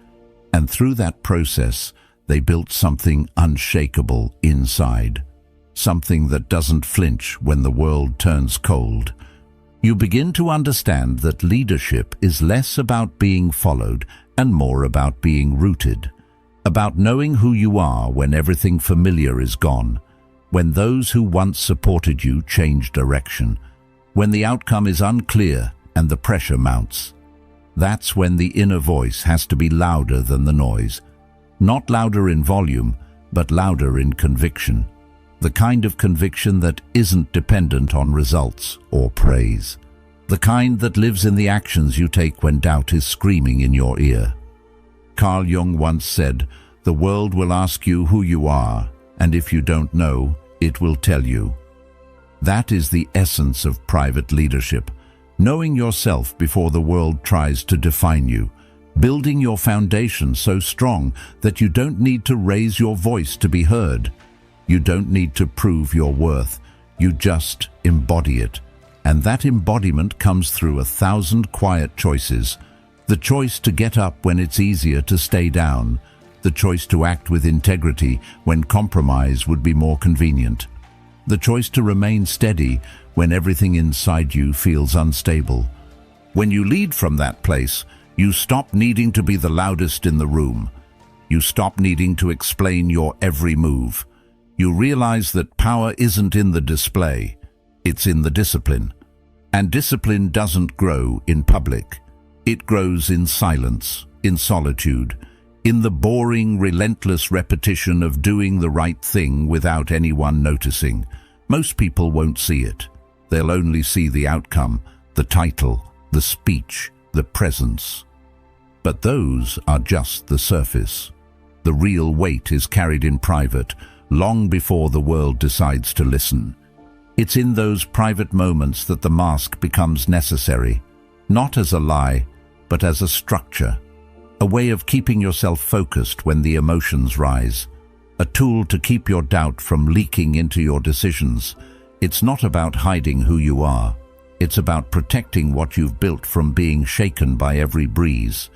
And through that process, they built something unshakable inside. Something that doesn't flinch when the world turns cold. You begin to understand that leadership is less about being followed and more about being rooted. About knowing who you are when everything familiar is gone, when those who once supported you change direction, when the outcome is unclear and the pressure mounts. That's when the inner voice has to be louder than the noise. Not louder in volume, but louder in conviction. The kind of conviction that isn't dependent on results or praise. The kind that lives in the actions you take when doubt is screaming in your ear. Carl Jung once said, "The world will ask you who you are, and if you don't know, it will tell you." That is the essence of private leadership, knowing yourself before the world tries to define you, building your foundation so strong that you don't need to raise your voice to be heard. You don't need to prove your worth, you just embody it. And that embodiment comes through 1,000 quiet choices. The choice to get up when it's easier to stay down. The choice to act with integrity when compromise would be more convenient. The choice to remain steady when everything inside you feels unstable. When you lead from that place, you stop needing to be the loudest in the room. You stop needing to explain your every move. You realize that power isn't in the display, it's in the discipline. And discipline doesn't grow in public. It grows in silence, in solitude, in the boring, relentless repetition of doing the right thing without anyone noticing. Most people won't see it. They'll only see the outcome, the title, the speech, the presence. But those are just the surface. The real weight is carried in private, long before the world decides to listen. It's in those private moments that the mask becomes necessary, not as a lie, but as a structure, a way of keeping yourself focused when the emotions rise, a tool to keep your doubt from leaking into your decisions. It's not about hiding who you are. It's about protecting what you've built from being shaken by every breeze.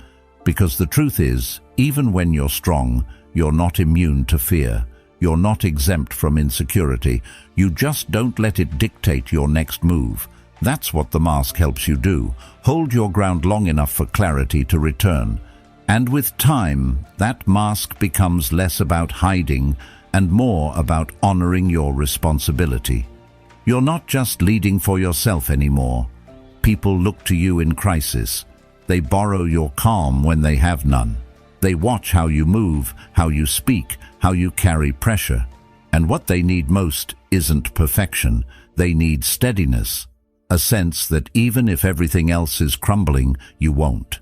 Because the truth is, even when you're strong, you're not immune to fear. You're not exempt from insecurity. You just don't let it dictate your next move. That's what the mask helps you do. Hold your ground long enough for clarity to return. And with time, that mask becomes less about hiding and more about honoring your responsibility. You're not just leading for yourself anymore. People look to you in crisis. They borrow your calm when they have none. They watch how you move, how you speak, how you carry pressure. And what they need most isn't perfection. They need steadiness, a sense that even if everything else is crumbling, you won't.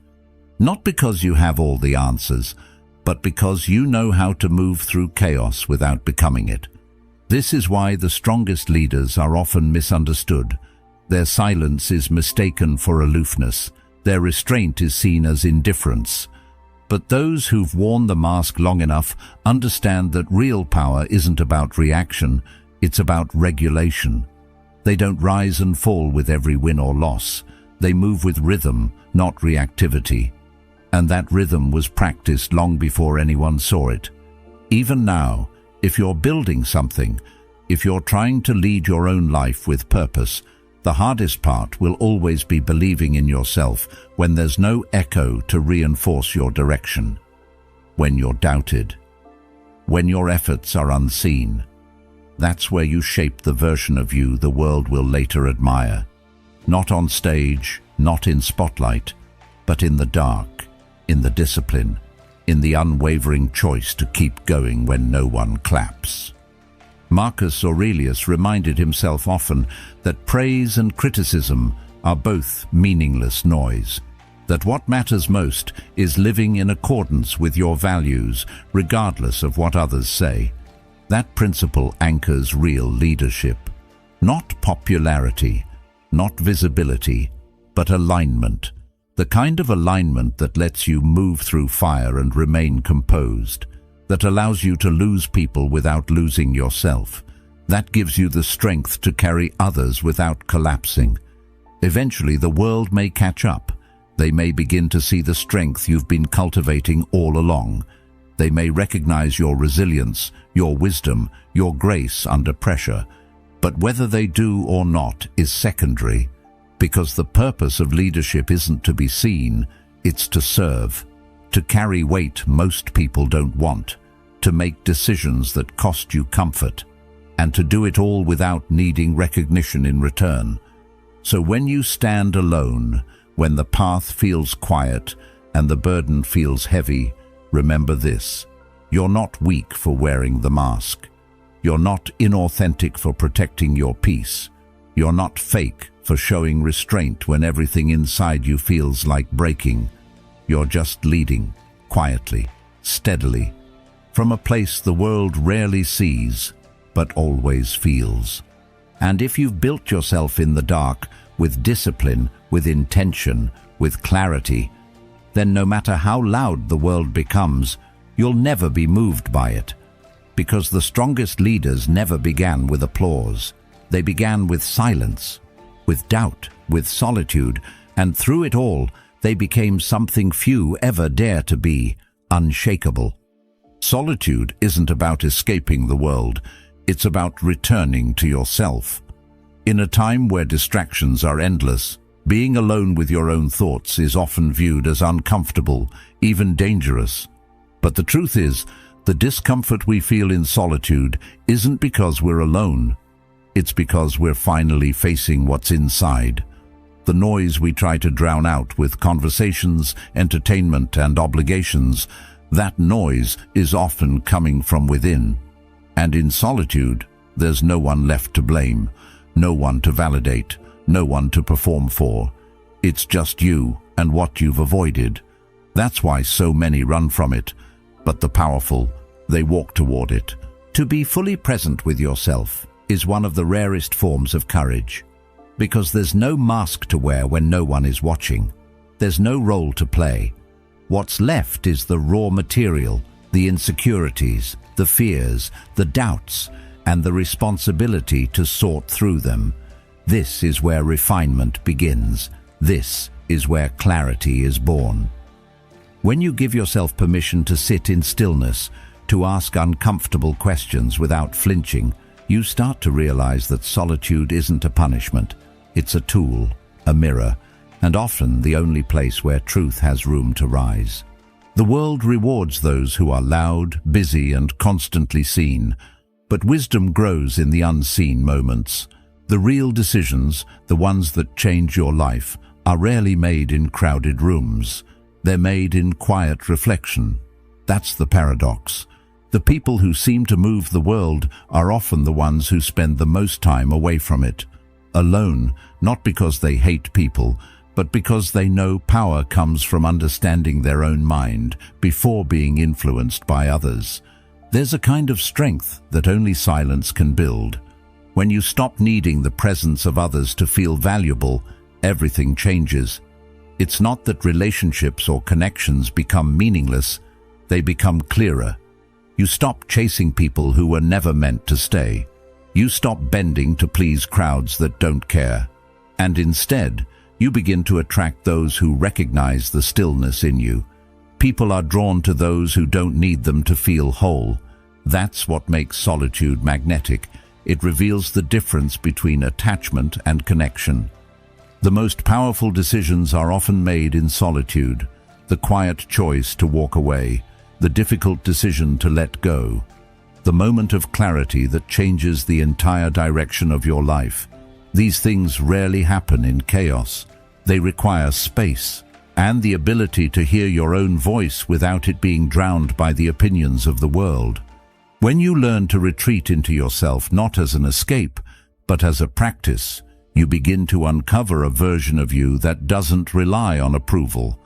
Not because you have all the answers, but because you know how to move through chaos without becoming it. This is why the strongest leaders are often misunderstood. Their silence is mistaken for aloofness. Their restraint is seen as indifference. But those who've worn the mask long enough understand that real power isn't about reaction, it's about regulation. They don't rise and fall with every win or loss. They move with rhythm, not reactivity. And that rhythm was practiced long before anyone saw it. Even now, if you're building something, if you're trying to lead your own life with purpose, the hardest part will always be believing in yourself when there's no echo to reinforce your direction. When you're doubted. When your efforts are unseen. That's where you shape the version of you the world will later admire. Not on stage, not in spotlight, but in the dark, in the discipline, in the unwavering choice to keep going when no one claps. Marcus Aurelius reminded himself often that praise and criticism are both meaningless noise, that what matters most is living in accordance with your values, regardless of what others say. That principle anchors real leadership. Not popularity, not visibility, but alignment. The kind of alignment that lets you move through fire and remain composed, that allows you to lose people without losing yourself, that gives you the strength to carry others without collapsing. Eventually, the world may catch up. They may begin to see the strength you've been cultivating all along. They may recognize your resilience, your wisdom, your grace under pressure. But whether they do or not is secondary, because the purpose of leadership isn't to be seen, it's to serve, to carry weight most people don't want, to make decisions that cost you comfort, and to do it all without needing recognition in return. So when you stand alone, when the path feels quiet and the burden feels heavy, remember this: You're not weak for wearing the mask. You're not inauthentic for protecting your peace. You're not fake for showing restraint when everything inside you feels like breaking. You're just leading, quietly, steadily, from a place the world rarely sees, but always feels. And if you've built yourself in the dark, with discipline, with intention, with clarity, then no matter how loud the world becomes, you'll never be moved by it. Because the strongest leaders never began with applause. They began with silence, with doubt, with solitude, and through it all, they became something few ever dare to be: unshakable. Solitude isn't about escaping the world, it's about returning to yourself. In a time where distractions are endless, being alone with your own thoughts is often viewed as uncomfortable, even dangerous. But the truth is, the discomfort we feel in solitude isn't because we're alone. It's because we're finally facing what's inside. The noise we try to drown out with conversations, entertainment, and obligations, that noise is often coming from within. And in solitude, there's no one left to blame, no one to validate, no one to perform for. It's just you and what you've avoided. That's why so many run from it. But the powerful, they walk toward it. To be fully present with yourself is one of the rarest forms of courage. Because there's no mask to wear when no one is watching. There's no role to play. What's left is the raw material, the insecurities, the fears, the doubts, and the responsibility to sort through them. This is where refinement begins. This is where clarity is born. When you give yourself permission to sit in stillness, to ask uncomfortable questions without flinching, you start to realize that solitude isn't a punishment. It's a tool, a mirror, and often the only place where truth has room to rise. The world rewards those who are loud, busy, and constantly seen, but wisdom grows in the unseen moments. The real decisions, the ones that change your life, are rarely made in crowded rooms. They're made in quiet reflection. That's the paradox. The people who seem to move the world are often the ones who spend the most time away from it. Alone, not because they hate people, but because they know power comes from understanding their own mind before being influenced by others. There's a kind of strength that only silence can build. When you stop needing the presence of others to feel valuable, everything changes. It's not that relationships or connections become meaningless, they become clearer. You stop chasing people who were never meant to stay. You stop bending to please crowds that don't care. And instead, you begin to attract those who recognize the stillness in you. People are drawn to those who don't need them to feel whole. That's what makes solitude magnetic. It reveals the difference between attachment and connection. The most powerful decisions are often made in solitude. The quiet choice to walk away, the difficult decision to let go, the moment of clarity that changes the entire direction of your life. These things rarely happen in chaos. They require space and the ability to hear your own voice without it being drowned by the opinions of the world. When you learn to retreat into yourself not as an escape, but as a practice, you begin to uncover a version of you that doesn't rely on approval,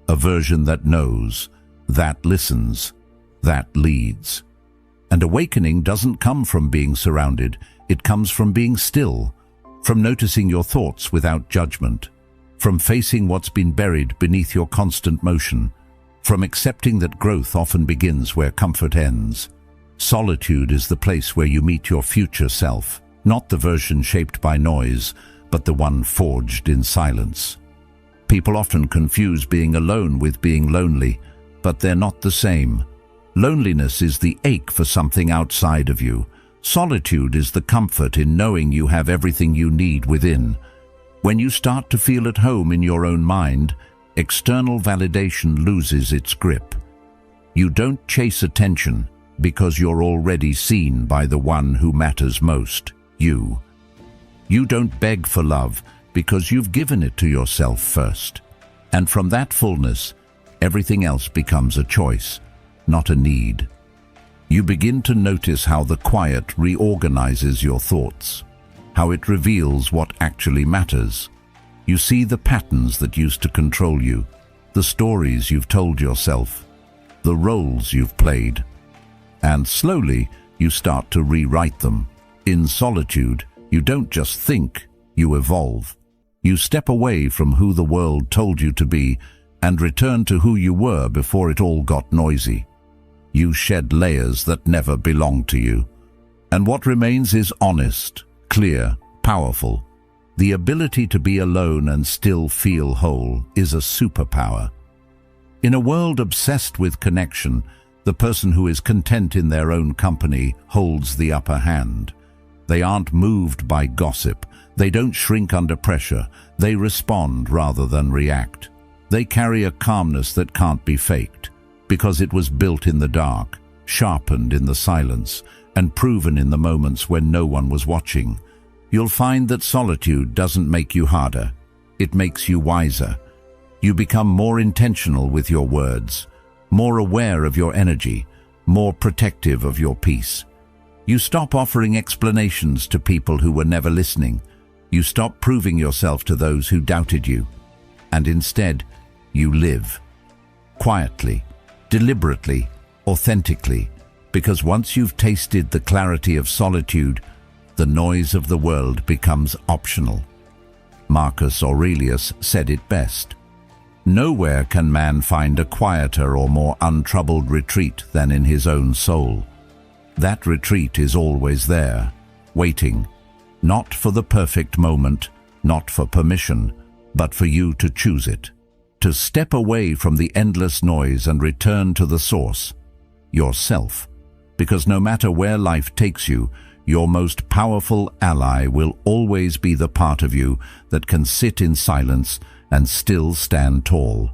a version that knows, that listens, that leads. And awakening doesn't come from being surrounded, it comes from being still, from noticing your thoughts without judgment, from facing what's been buried beneath your constant motion, from accepting that growth often begins where comfort ends. Solitude is the place where you meet your future self, not the version shaped by noise, but the one forged in silence. People often confuse being alone with being lonely, but they're not the same. Loneliness is the ache for something outside of you. Solitude is the comfort in knowing you have everything you need within. When you start to feel at home in your own mind, external validation loses its grip. You don't chase attention because you're already seen by the one who matters most, you. You don't beg for love because you've given it to yourself first. And from that fullness, everything else becomes a choice, not a need. You begin to notice how the quiet reorganizes your thoughts, how it reveals what actually matters. You see the patterns that used to control you, the stories you've told yourself, the roles you've played, and slowly you start to rewrite them. In solitude, you don't just think, you evolve. You step away from who the world told you to be and return to who you were before it all got noisy. You shed layers that never belonged to you. And what remains is honest, clear, powerful. The ability to be alone and still feel whole is a superpower. In a world obsessed with connection, the person who is content in their own company holds the upper hand. They aren't moved by gossip. They don't shrink under pressure. They respond rather than react. They carry a calmness that can't be faked, because it was built in the dark, sharpened in the silence, and proven in the moments when no one was watching. You'll find that solitude doesn't make you harder. It makes you wiser. You become more intentional with your words, more aware of your energy, more protective of your peace. You stop offering explanations to people who were never listening. You stop proving yourself to those who doubted you. And instead, you live. Quietly, deliberately, authentically, because once you've tasted the clarity of solitude, the noise of the world becomes optional. Marcus Aurelius said it best. Nowhere can man find a quieter or more untroubled retreat than in his own soul. That retreat is always there, waiting, not for the perfect moment, not for permission, but for you to choose it, to step away from the endless noise and return to the source, yourself, because no matter where life takes you, your most powerful ally will always be the part of you that can sit in silence and still stand tall.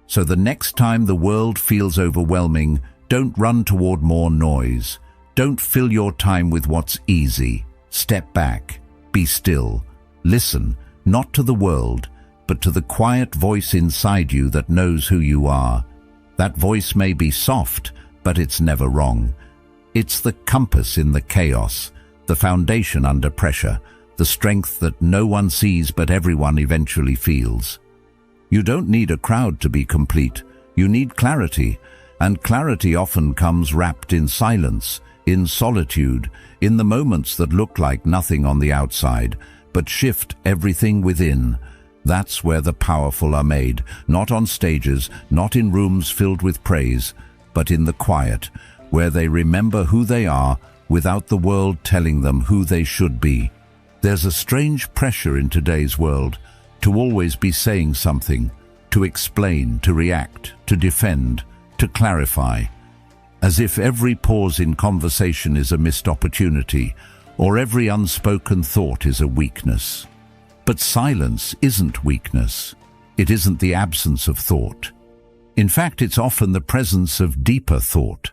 So the next time the world feels overwhelming, don't run toward more noise. Don't fill your time with what's easy. Step back, be still, listen, not to the world, but to the quiet voice inside you that knows who you are. That voice may be soft, but it's never wrong. It's the compass in the chaos, the foundation under pressure, the strength that no one sees but everyone eventually feels. You don't need a crowd to be complete. You need clarity, and clarity often comes wrapped in silence, in solitude, in the moments that look like nothing on the outside, but shift everything within. That's where the powerful are made, not on stages, not in rooms filled with praise, but in the quiet, where they remember who they are without the world telling them who they should be. There's a strange pressure in today's world to always be saying something, to explain, to react, to defend, to clarify, as if every pause in conversation is a missed opportunity, or every unspoken thought is a weakness. But silence isn't weakness. It isn't the absence of thought. In fact, it's often the presence of deeper thought.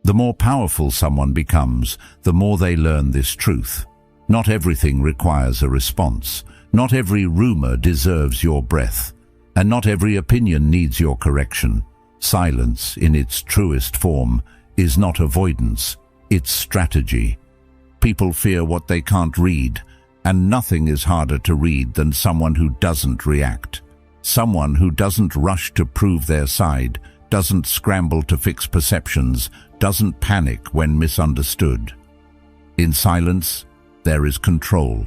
The more powerful someone becomes, the more they learn this truth. Not everything requires a response. Not every rumor deserves your breath. And not every opinion needs your correction. Silence, in its truest form, is not avoidance, it's strategy. People fear what they can't read, and nothing is harder to read than someone who doesn't react. Someone who doesn't rush to prove their side, doesn't scramble to fix perceptions, doesn't panic when misunderstood. In silence, there is control.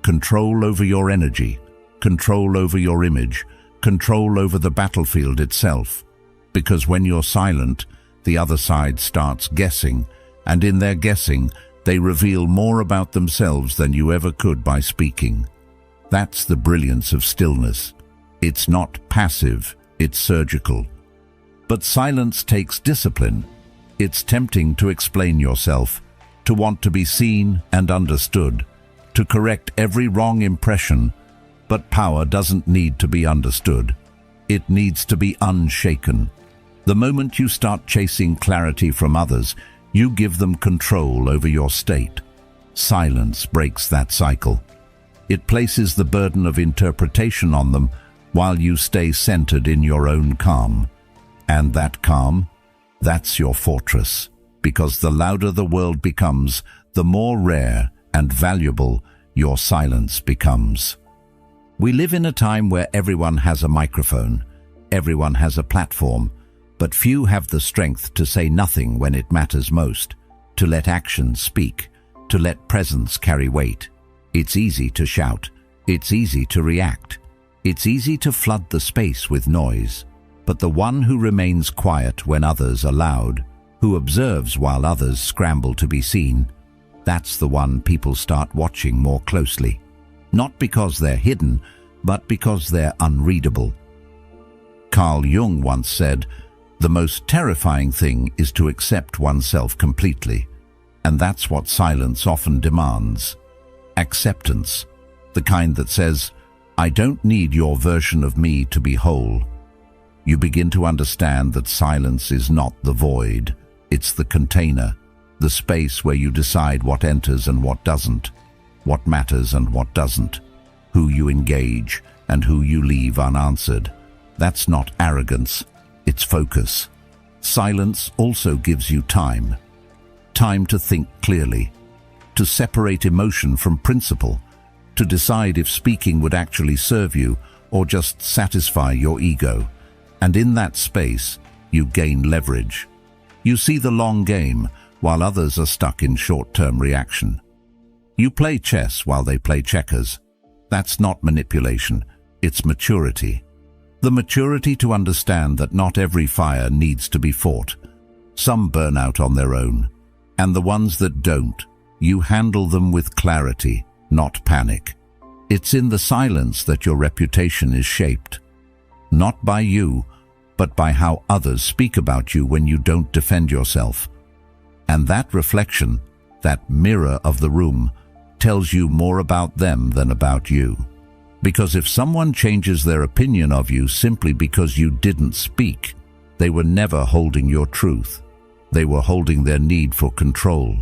Control over your energy, control over your image, control over the battlefield itself. Because when you're silent, the other side starts guessing, and in their guessing, they reveal more about themselves than you ever could by speaking. That's the brilliance of stillness. It's not passive, it's surgical. But silence takes discipline. It's tempting to explain yourself, to want to be seen and understood, to correct every wrong impression, but power doesn't need to be understood. It needs to be unshaken. The moment you start chasing clarity from others, you give them control over your state. Silence breaks that cycle. It places the burden of interpretation on them while you stay centered in your own calm. And that calm, that's your fortress. because the louder the world becomes, the more rare and valuable your silence becomes. We live in a time where everyone has a microphone, everyone has a platform, but few have the strength to say nothing when it matters most, to let actions speak, to let presence carry weight. It's easy to shout, it's easy to react, it's easy to flood the space with noise, but the one who remains quiet when others are loud, who observes while others scramble to be seen, that's the one people start watching more closely. Not because they're hidden, but because they're unreadable. Carl Jung once said, "The most terrifying thing is to accept oneself completely." And that's what silence often demands. Acceptance, the kind that says, "I don't need your version of me to be whole." You begin to understand that silence is not the void, it's the container, the space where you decide what enters and what doesn't, what matters and what doesn't, who you engage and who you leave unanswered. That's not arrogance, it's focus. Silence also gives you time. Time to think clearly, to separate emotion from principle, to decide if speaking would actually serve you or just satisfy your ego. And in that space, you gain leverage. You see the long game while others are stuck in short-term reaction. You play chess while they play checkers. That's not manipulation, it's maturity. The maturity to understand that not every fire needs to be fought. Some burn out on their own. And the ones that don't, you handle them with clarity, not panic. It's in the silence that your reputation is shaped. Not by you, but by how others speak about you when you don't defend yourself. And that reflection, that mirror of the room, tells you more about them than about you. Because if someone changes their opinion of you simply because you didn't speak, they were never holding your truth. They were holding their need for control.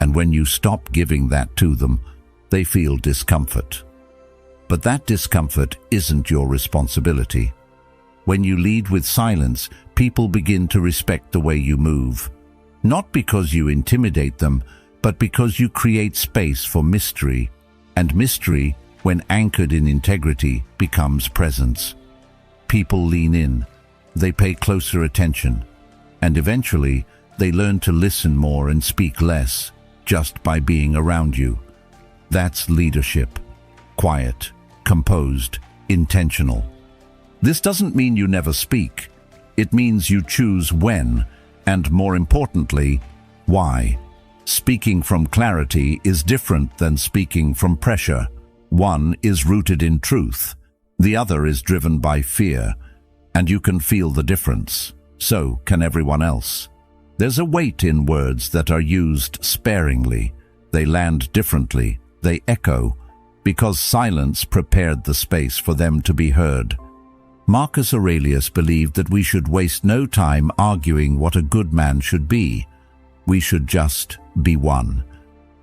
And when you stop giving that to them, they feel discomfort. But that discomfort isn't your responsibility. When you lead with silence, people begin to respect the way you move. Not because you intimidate them, but because you create space for mystery. And mystery, when anchored in integrity, becomes presence. People lean in. They pay closer attention. And eventually, they learn to listen more and speak less, just by being around you. That's leadership. Quiet, composed, intentional. This doesn't mean you never speak. It means you choose when, and more importantly, why. Speaking from clarity is different than speaking from pressure. One is rooted in truth. The other is driven by fear. And you can feel the difference. So can everyone else. There's a weight in words that are used sparingly. They land differently. They echo, because silence prepared the space for them to be heard. Marcus Aurelius believed that we should waste no time arguing what a good man should be. We should just be one.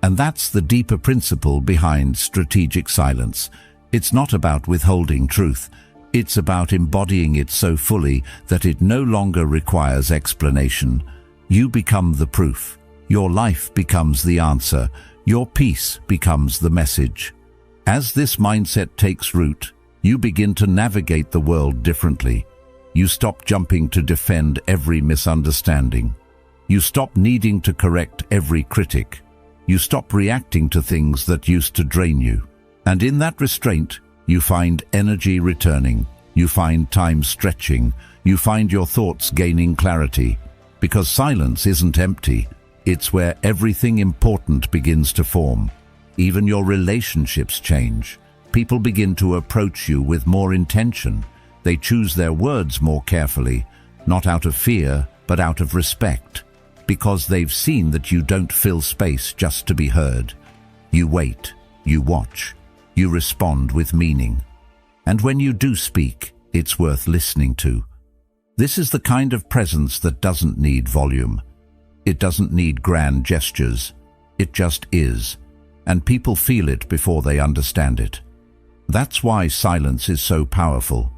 And that's the deeper principle behind strategic silence. It's not about withholding truth. It's about embodying it so fully that it no longer requires explanation. You become the proof. Your life becomes the answer. Your peace becomes the message. As this mindset takes root, you begin to navigate the world differently. You stop jumping to defend every misunderstanding. You stop needing to correct every critic. You stop reacting to things that used to drain you. And in that restraint, you find energy returning. You find time stretching. You find your thoughts gaining clarity. Because silence isn't empty. It's where everything important begins to form. Even your relationships change. People begin to approach you with more intention. They choose their words more carefully, not out of fear, but out of respect. Because they've seen that you don't fill space just to be heard. You wait, you watch, you respond with meaning. And when you do speak, it's worth listening to. This is the kind of presence that doesn't need volume. It doesn't need grand gestures. It just is. And people feel it before they understand it. That's why silence is so powerful.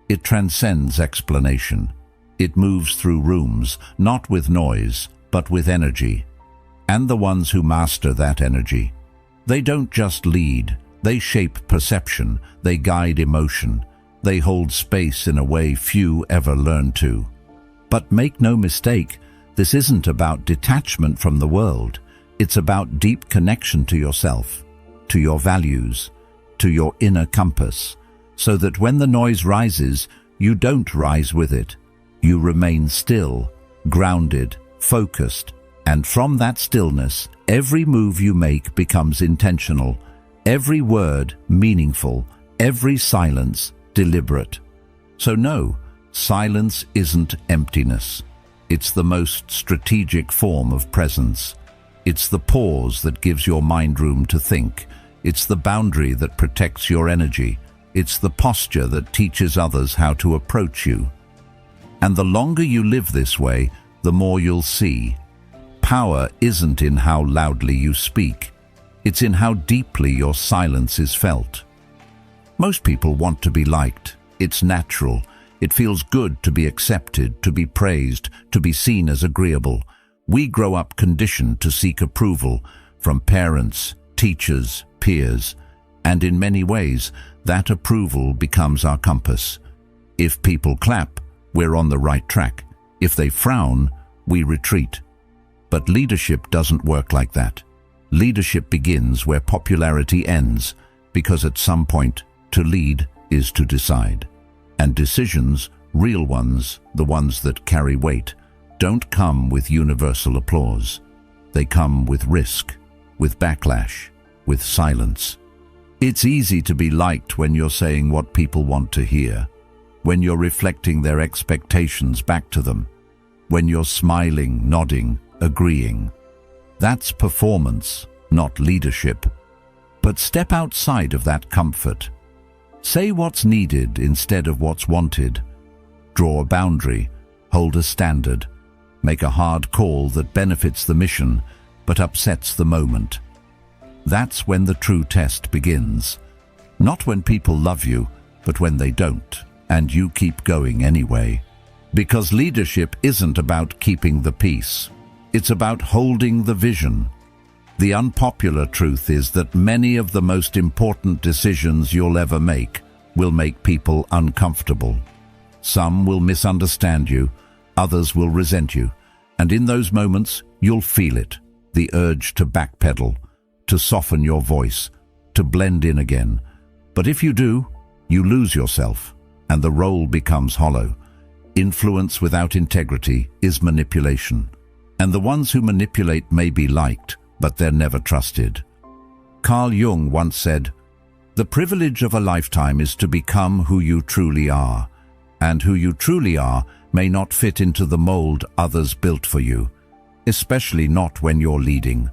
It transcends explanation. It moves through rooms, not with noise, but with energy. And the ones who master that energy, they don't just lead, they shape perception, they guide emotion, they hold space in a way few ever learn to. But make no mistake, this isn't about detachment from the world. It's about deep connection to yourself, to your values, to your inner compass, so that when the noise rises, you don't rise with it. You remain still, grounded, focused, and from that stillness, every move you make becomes intentional, every word meaningful, every silence deliberate. So no, silence isn't emptiness. It's the most strategic form of presence. It's the pause that gives your mind room to think. It's the boundary that protects your energy. It's the posture that teaches others how to approach you. And the longer you live this way, the more you'll see. Power isn't in how loudly you speak. It's in how deeply your silence is felt. Most people want to be liked. It's natural. It feels good to be accepted, to be praised, to be seen as agreeable. We grow up conditioned to seek approval from parents, teachers, peers, and in many ways, that approval becomes our compass. If people clap, we're on the right track. If they frown, we retreat. But leadership doesn't work like that. Leadership begins where popularity ends, because at some point, to lead is to decide. And decisions, real ones, the ones that carry weight, don't come with universal applause. They come with risk, with backlash, with silence. It's easy to be liked when you're saying what people want to hear, when you're reflecting their expectations back to them, when you're smiling, nodding, agreeing. That's performance, not leadership. But step outside of that comfort. Say what's needed instead of what's wanted. Draw a boundary, hold a standard, make a hard call that benefits the mission but upsets the moment. That's when the true test begins. Not when people love you, but when they don't, and you keep going anyway. Because leadership isn't about keeping the peace. It's about holding the vision. The unpopular truth is that many of the most important decisions you'll ever make will make people uncomfortable. Some will misunderstand you, others will resent you, and in those moments you'll feel it, the urge to backpedal, to soften your voice, to blend in again. But if you do, you lose yourself, and the role becomes hollow. Influence without integrity is manipulation, and the ones who manipulate may be liked, but they're never trusted. Carl Jung once said, "The privilege of a lifetime is to become who you truly are, and who you truly are may not fit into the mold others built for you, especially not when you're leading.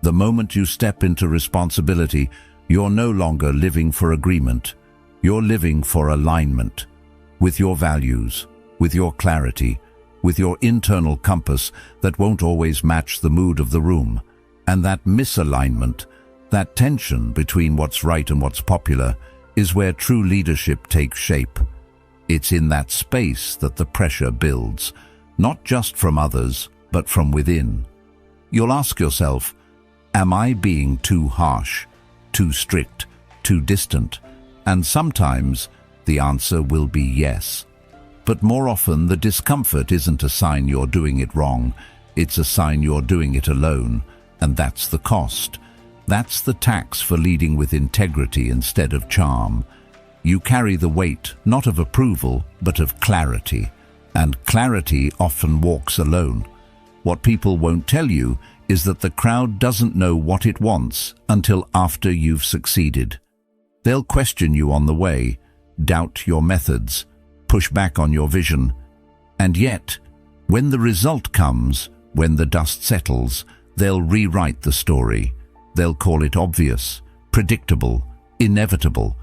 The moment you step into responsibility, you're no longer living for agreement. You're living for alignment, with your values, with your clarity, with your internal compass that won't always match the mood of the room. And that misalignment, that tension between what's right and what's popular, is where true leadership takes shape. It's in that space that the pressure builds, not just from others, but from within. You'll ask yourself, am I being too harsh, too strict, too distant? And sometimes the answer will be yes. But more often the discomfort isn't a sign you're doing it wrong, it's a sign you're doing it alone, and that's the cost. That's the tax for leading with integrity instead of charm. You carry the weight not of approval, but of clarity, and clarity often walks alone. What people won't tell you is that the crowd doesn't know what it wants until after you've succeeded. They'll question you on the way, doubt your methods, push back on your vision. And yet, when the result comes, when the dust settles, they'll rewrite the story. They'll call it obvious, predictable, inevitable,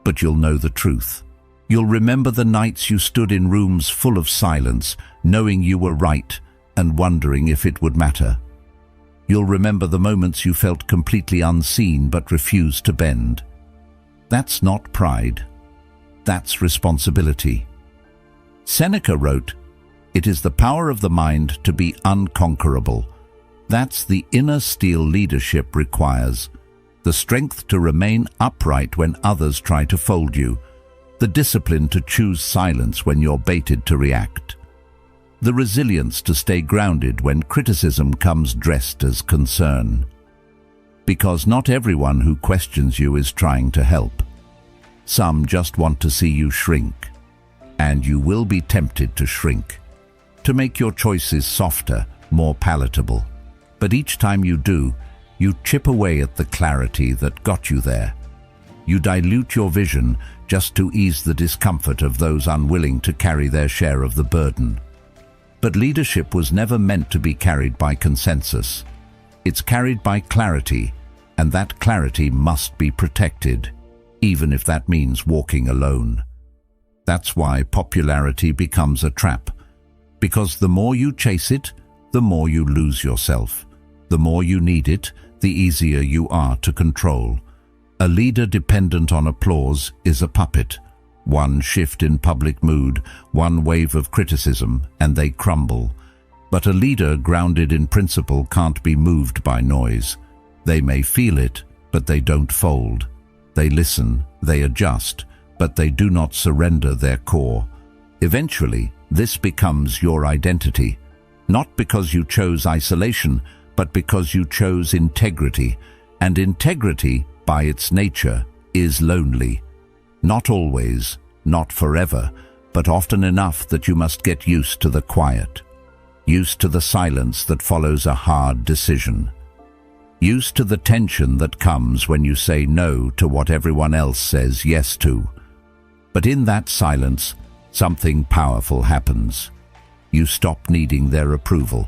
but you'll know the truth. You'll remember the nights you stood in rooms full of silence, knowing you were right and wondering if it would matter. You'll remember the moments you felt completely unseen but refused to bend. That's not pride. That's responsibility. Seneca wrote, It is the power of the mind to be unconquerable. That's the inner steel leadership requires. The strength to remain upright when others try to fold you. The discipline to choose silence when you're baited to react. The resilience to stay grounded when criticism comes dressed as concern. Because not everyone who questions you is trying to help. Some just want to see you shrink. And you will be tempted to shrink, to make your choices softer, more palatable. But each time you do, you chip away at the clarity that got you there. You dilute your vision just to ease the discomfort of those unwilling to carry their share of the burden. But leadership was never meant to be carried by consensus. It's carried by clarity, and that clarity must be protected, even if that means walking alone. That's why popularity becomes a trap. Because the more you chase it, the more you lose yourself. The more you need it, the easier you are to control. A leader dependent on applause is a puppet. One shift in public mood, one wave of criticism, and they crumble. But a leader grounded in principle can't be moved by noise. They may feel it, but they don't fold. They listen, they adjust, but they do not surrender their core. Eventually, this becomes your identity. Not because you chose isolation, but because you chose integrity. And integrity, by its nature, is lonely. Not always, not forever, but often enough that you must get used to the quiet. Used to the silence that follows a hard decision. Used to the tension that comes when you say no to what everyone else says yes to. But in that silence, something powerful happens. You stop needing their approval.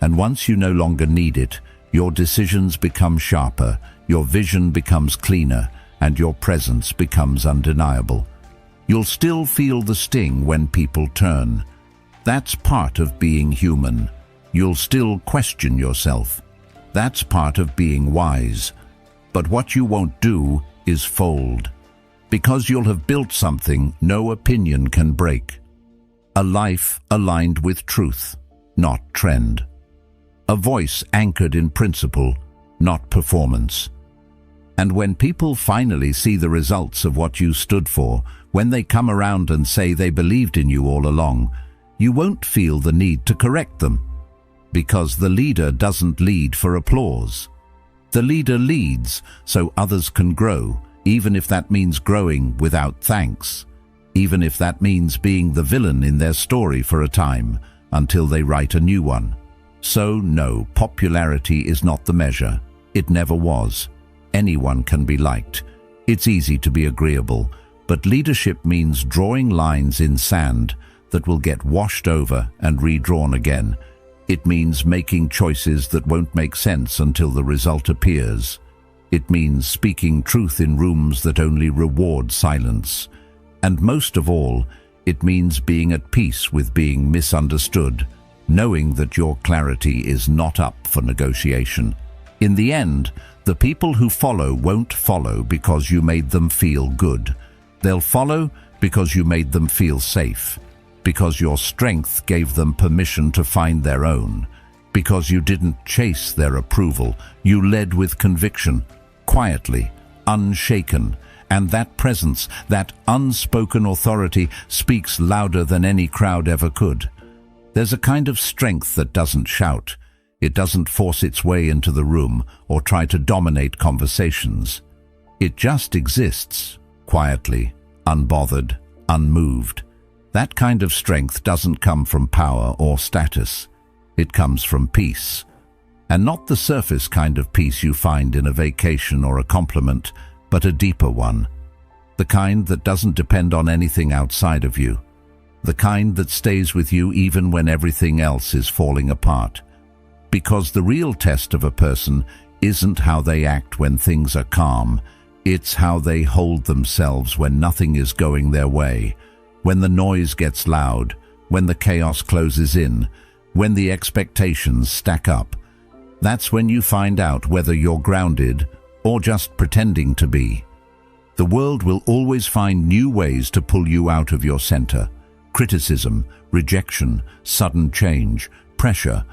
And once you no longer need it, your decisions become sharper, your vision becomes cleaner, and your presence becomes undeniable. You'll still feel the sting when people turn. That's part of being human. You'll still question yourself. That's part of being wise. But what you won't do is fold. Because you'll have built something no opinion can break. A life aligned with truth, not trend. A voice anchored in principle, not performance. And when people finally see the results of what you stood for, when they come around and say they believed in you all along, you won't feel the need to correct them. Because the leader doesn't lead for applause. The leader leads so others can grow, even if that means growing without thanks. Even if that means being the villain in their story for a time, until they write a new one. So no, popularity is not the measure. It never was. Anyone can be liked. It's easy to be agreeable, but leadership means drawing lines in sand that will get washed over and redrawn again. It means making choices that won't make sense until the result appears. It means speaking truth in rooms that only reward silence. And most of all, it means being at peace with being misunderstood, knowing that your clarity is not up for negotiation. In the end, the people who follow won't follow because you made them feel good. They'll follow because you made them feel safe, because your strength gave them permission to find their own, because you didn't chase their approval, you led with conviction, quietly, unshaken, and that presence, that unspoken authority, speaks louder than any crowd ever could. There's a kind of strength that doesn't shout. It doesn't force its way into the room or try to dominate conversations. It just exists, quietly, unbothered, unmoved. That kind of strength doesn't come from power or status. It comes from peace. And not the surface kind of peace you find in a vacation or a compliment, but a deeper one. The kind that doesn't depend on anything outside of you. The kind that stays with you even when everything else is falling apart. Because the real test of a person isn't how they act when things are calm. It's how they hold themselves when nothing is going their way. When the noise gets loud, when the chaos closes in, when the expectations stack up. That's when you find out whether you're grounded or just pretending to be. The world will always find new ways to pull you out of your center. criticism, rejection, sudden change, pressure.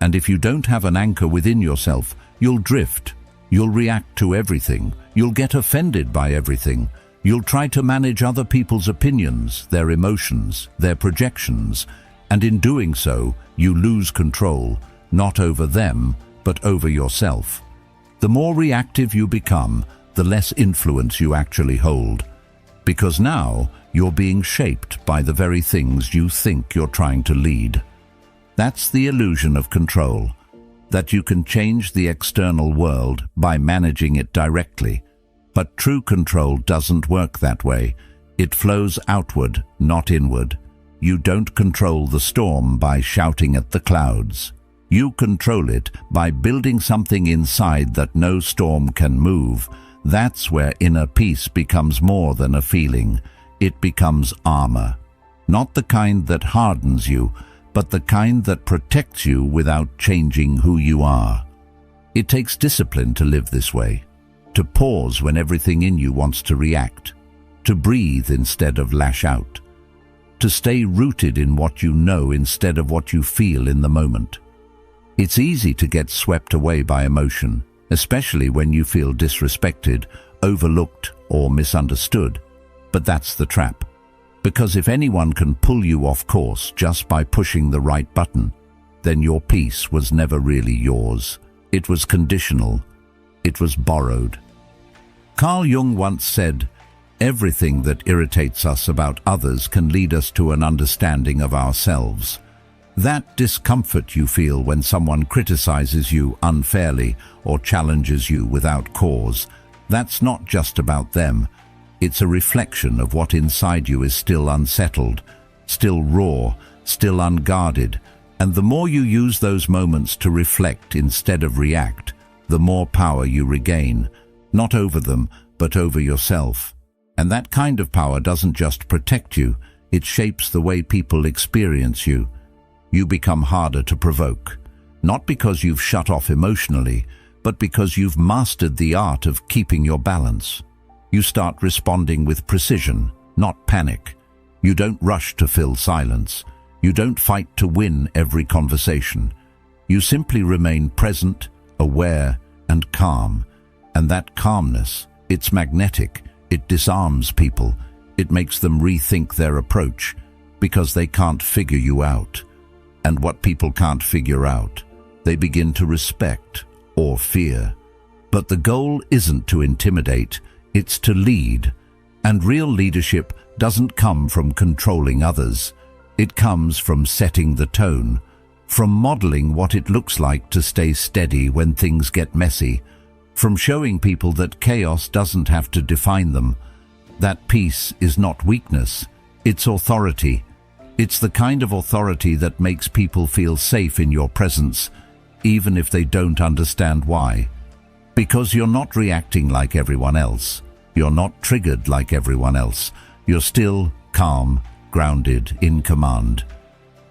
And if you don't have an anchor within yourself, you'll drift. You'll react to everything. You'll get offended by everything. You'll try to manage other people's opinions, their emotions, their projections, and in doing so, you lose control, not over them, but over yourself. The more reactive you become, the less influence you actually hold, because now you're being shaped by the very things you think you're trying to lead. That's the illusion of control, that you can change the external world by managing it directly. But true control doesn't work that way. It flows outward, not inward. You don't control the storm by shouting at the clouds. You control it by building something inside that no storm can move. That's where inner peace becomes more than a feeling. It becomes armor. Not the kind that hardens you, but the kind that protects you without changing who you are. It takes discipline to live this way, to pause when everything in you wants to react, to breathe instead of lash out, to stay rooted in what you know instead of what you feel in the moment. It's easy to get swept away by emotion, especially when you feel disrespected, overlooked, or misunderstood. But that's the trap. Because if anyone can pull you off course just by pushing the right button, then your peace was never really yours. It was conditional. It was borrowed. Carl Jung once said, "Everything that irritates us about others can lead us to an understanding of ourselves." That discomfort you feel when someone criticizes you unfairly or challenges you without cause, that's not just about them. It's a reflection of what inside you is still unsettled, still raw, still unguarded. And the more you use those moments to reflect instead of react, the more power you regain, not over them, but over yourself. And that kind of power doesn't just protect you, it shapes the way people experience you. You become harder to provoke, not because you've shut off emotionally, but because you've mastered the art of keeping your balance. You start responding with precision, not panic. You don't rush to fill silence. You don't fight to win every conversation. You simply remain present, aware, and calm. And that calmness, it's magnetic. It disarms people. It makes them rethink their approach because they can't figure you out. And what people can't figure out, they begin to respect or fear. But the goal isn't to intimidate, it's to lead. And real leadership doesn't come from controlling others. It comes from setting the tone, from modeling what it looks like to stay steady when things get messy, from showing people that chaos doesn't have to define them. That peace is not weakness, it's authority. It's the kind of authority that makes people feel safe in your presence, even if they don't understand why. Because you're not reacting like everyone else. You're not triggered like everyone else. You're still calm, grounded, in command.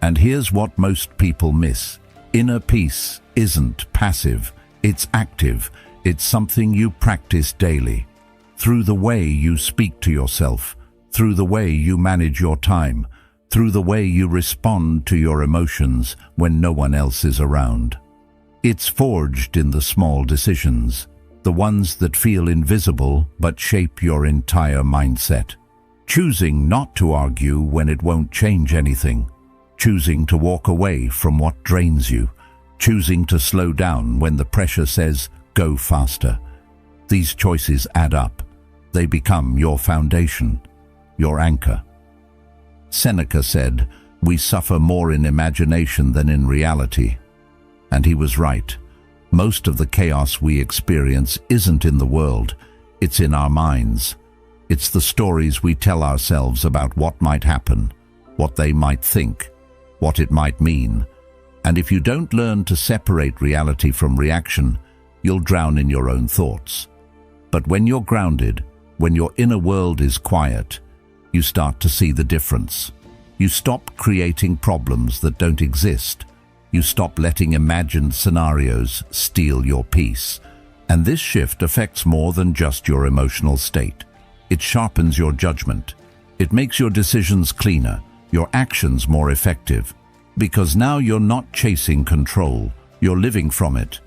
And here's what most people miss. Inner peace isn't passive, it's active. It's something you practice daily. Through the way you speak to yourself, through the way you manage your time, through the way you respond to your emotions when no one else is around. It's forged in the small decisions, the ones that feel invisible but shape your entire mindset. Choosing not to argue when it won't change anything. Choosing to walk away from what drains you. Choosing to slow down when the pressure says, go faster. These choices add up. They become your foundation, your anchor. Seneca said, "We suffer more in imagination than in reality." And he was right. Most of the chaos we experience isn't in the world, it's in our minds. It's the stories we tell ourselves about what might happen, what they might think, what it might mean. And if you don't learn to separate reality from reaction, you'll drown in your own thoughts. But when you're grounded, when your inner world is quiet, you start to see the difference. You stop creating problems that don't exist. You stop letting imagined scenarios steal your peace. And this shift affects more than just your emotional state. It sharpens your judgment. It makes your decisions cleaner, your actions more effective. Because now you're not chasing control, you're living from it.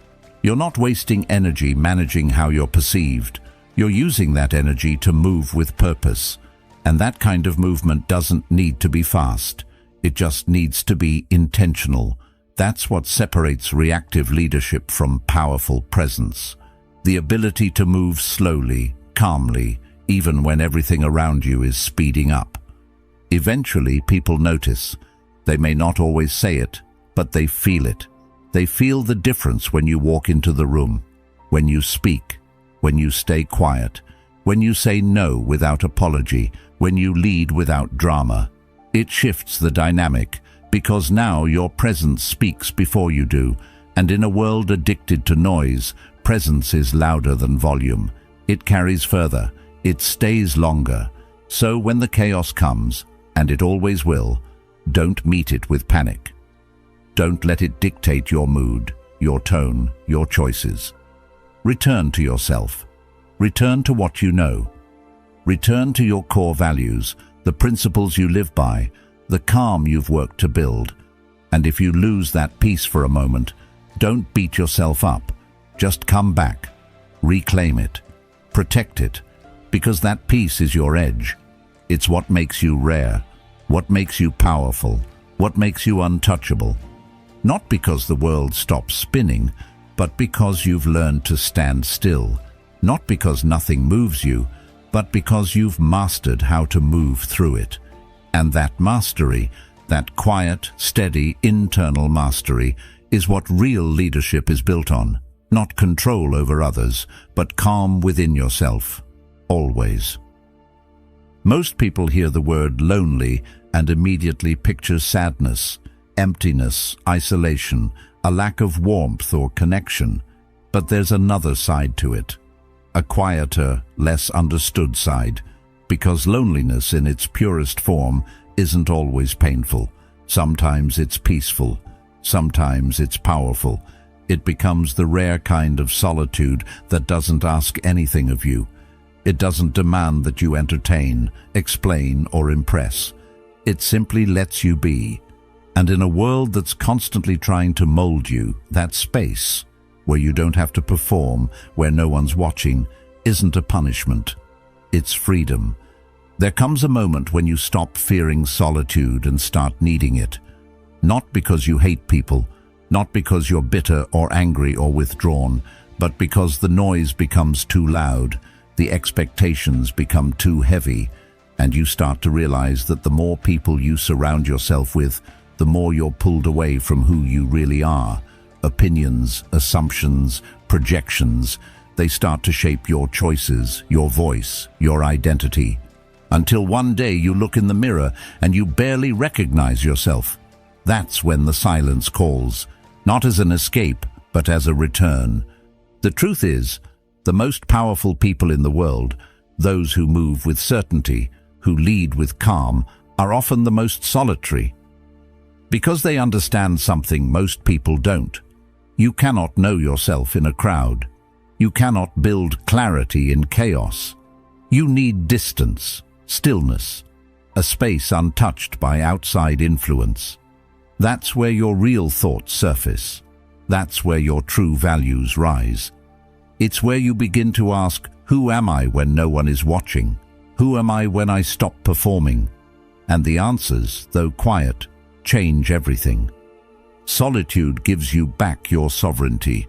You're not wasting energy managing how you're perceived. You're using that energy to move with purpose. And that kind of movement doesn't need to be fast. It just needs to be intentional. That's what separates reactive leadership from powerful presence. The ability to move slowly, calmly, even when everything around you is speeding up. Eventually, people notice. They may not always say it, but they feel it. They feel the difference when you walk into the room, when you speak, when you stay quiet, when you say no without apology, when you lead without drama. It shifts the dynamic, because now your presence speaks before you do, and in a world addicted to noise, presence is louder than volume. It carries further. It stays longer. So when the chaos comes, and it always will, don't meet it with panic. Don't let it dictate your mood, your tone, your choices. Return to yourself. Return to what you know. Return to your core values, the principles you live by, the calm you've worked to build. And if you lose that peace for a moment, don't beat yourself up. Just come back. Reclaim it. Protect it. Because that peace is your edge. It's what makes you rare. What makes you powerful, what makes you untouchable. Not because the world stops spinning, but because you've learned to stand still. Not because nothing moves you, but because you've mastered how to move through it. And that mastery, that quiet, steady, internal mastery, is what real leadership is built on. Not control over others, but calm within yourself. Always. Most people hear the word lonely and immediately picture sadness, emptiness, isolation, a lack of warmth or connection. But there's another side to it, a quieter, less understood side, because loneliness in its purest form isn't always painful. Sometimes it's peaceful, sometimes it's powerful. It becomes the rare kind of solitude that doesn't ask anything of you. It doesn't demand that you entertain, explain, or impress. It simply lets you be. And in a world that's constantly trying to mold you, that space, where you don't have to perform, where no one's watching, isn't a punishment. It's freedom. There comes a moment when you stop fearing solitude and start needing it. Not because you hate people, not because you're bitter or angry or withdrawn, but because the noise becomes too loud. The expectations become too heavy, and you start to realize that the more people you surround yourself with, the more you're pulled away from who you really are. Opinions, assumptions, projections, they start to shape your choices, your voice, your identity. Until one day you look in the mirror and you barely recognize yourself. That's when the silence calls, not as an escape, but as a return. The truth is, the most powerful people in the world, those who move with certainty, who lead with calm, are often the most solitary. Because they understand something most people don't. You cannot know yourself in a crowd. You cannot build clarity in chaos. You need distance, stillness, a space untouched by outside influence. That's where your real thoughts surface. That's where your true values rise. It's where you begin to ask, who am I when no one is watching? Who am I when I stop performing? And the answers, though quiet, change everything. Solitude gives you back your sovereignty.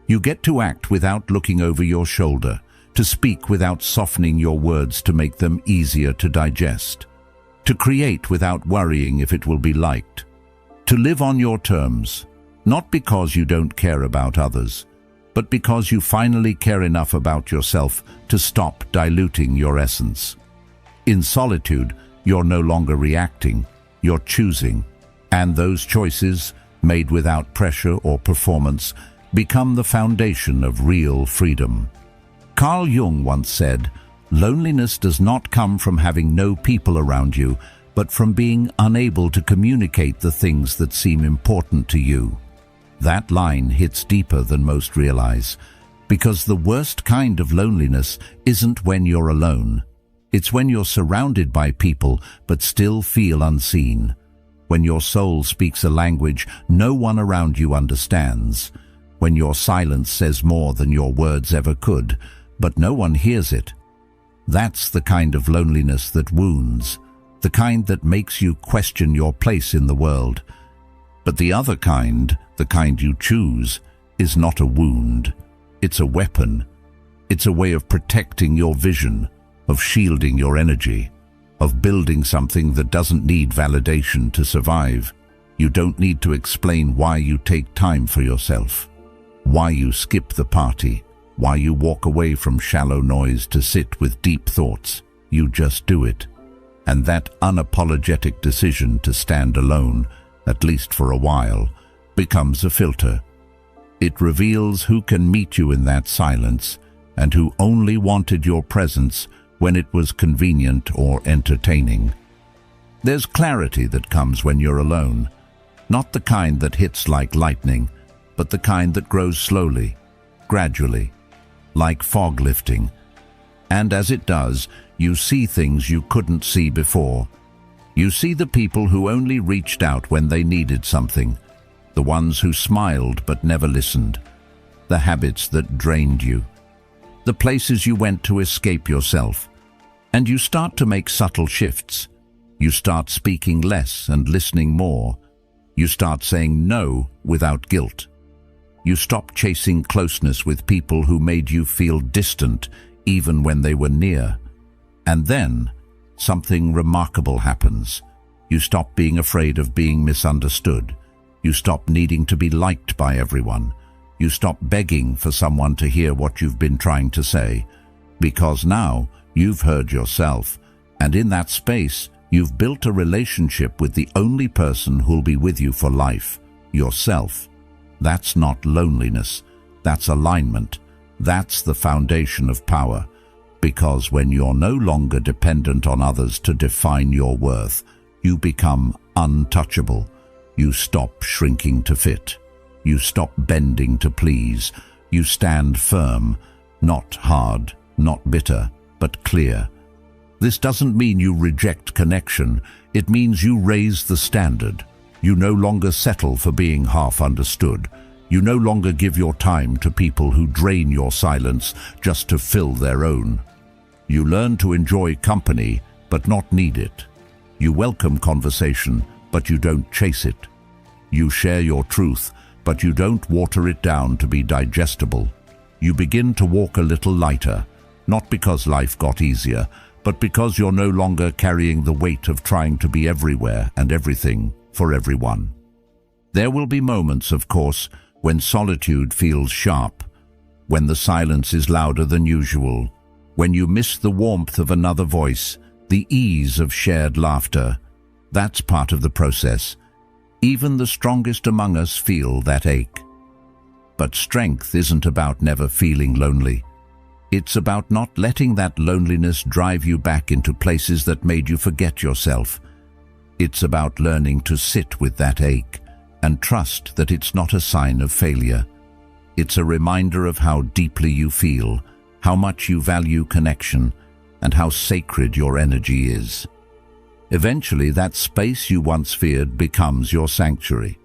You get to act without looking over your shoulder, to speak without softening your words to make them easier to digest, to create without worrying if it will be liked, to live on your terms, not because you don't care about others, but because you finally care enough about yourself to stop diluting your essence. In solitude, you're no longer reacting, you're choosing, and those choices, made without pressure or performance, become the foundation of real freedom. Carl Jung once said, "Loneliness does not come from having no people around you, but from being unable to communicate the things that seem important to you." That line hits deeper than most realize, because the worst kind of loneliness isn't when you're alone. It's when you're surrounded by people but still feel unseen. When your soul speaks a language no one around you understands. When your silence says more than your words ever could, but no one hears it. That's the kind of loneliness that wounds, the kind that makes you question your place in the world. But the other kind, the kind you choose, is not a wound. It's a weapon. It's a way of protecting your vision, of shielding your energy, of building something that doesn't need validation to survive. You don't need to explain why you take time for yourself, why you skip the party, why you walk away from shallow noise to sit with deep thoughts. You just do it. And that unapologetic decision to stand alone, at least for a while, becomes a filter. It reveals who can meet you in that silence and who only wanted your presence when it was convenient or entertaining. There's clarity that comes when you're alone, not the kind that hits like lightning, but the kind that grows slowly, gradually, like fog lifting. And as it does, you see things you couldn't see before. You see the people who only reached out when they needed something, the ones who smiled but never listened, the habits that drained you, the places you went to escape yourself. And you start to make subtle shifts. You start speaking less and listening more. You start saying no without guilt. You stop chasing closeness with people who made you feel distant even when they were near. And then something remarkable happens. You stop being afraid of being misunderstood. You stop needing to be liked by everyone. You stop begging for someone to hear what you've been trying to say. Because now you've heard yourself, and in that space, you've built a relationship with the only person who'll be with you for life, yourself. That's not loneliness. That's alignment. That's the foundation of power. Because when you're no longer dependent on others to define your worth, you become untouchable. You stop shrinking to fit. You stop bending to please. You stand firm, not hard, not bitter, but clear. This doesn't mean you reject connection. It means you raise the standard. You no longer settle for being half understood. You no longer give your time to people who drain your silence just to fill their own. You learn to enjoy company, but not need it. You welcome conversation, but you don't chase it. You share your truth, but you don't water it down to be digestible. You begin to walk a little lighter, not because life got easier, but because you're no longer carrying the weight of trying to be everywhere and everything for everyone. There will be moments, of course, when solitude feels sharp, when the silence is louder than usual, when you miss the warmth of another voice, the ease of shared laughter. That's part of the process. Even the strongest among us feel that ache. But strength isn't about never feeling lonely. It's about not letting that loneliness drive you back into places that made you forget yourself. It's about learning to sit with that ache and trust that it's not a sign of failure. It's a reminder of how deeply you feel, how much you value connection, and how sacred your energy is. Eventually, that space you once feared becomes your sanctuary.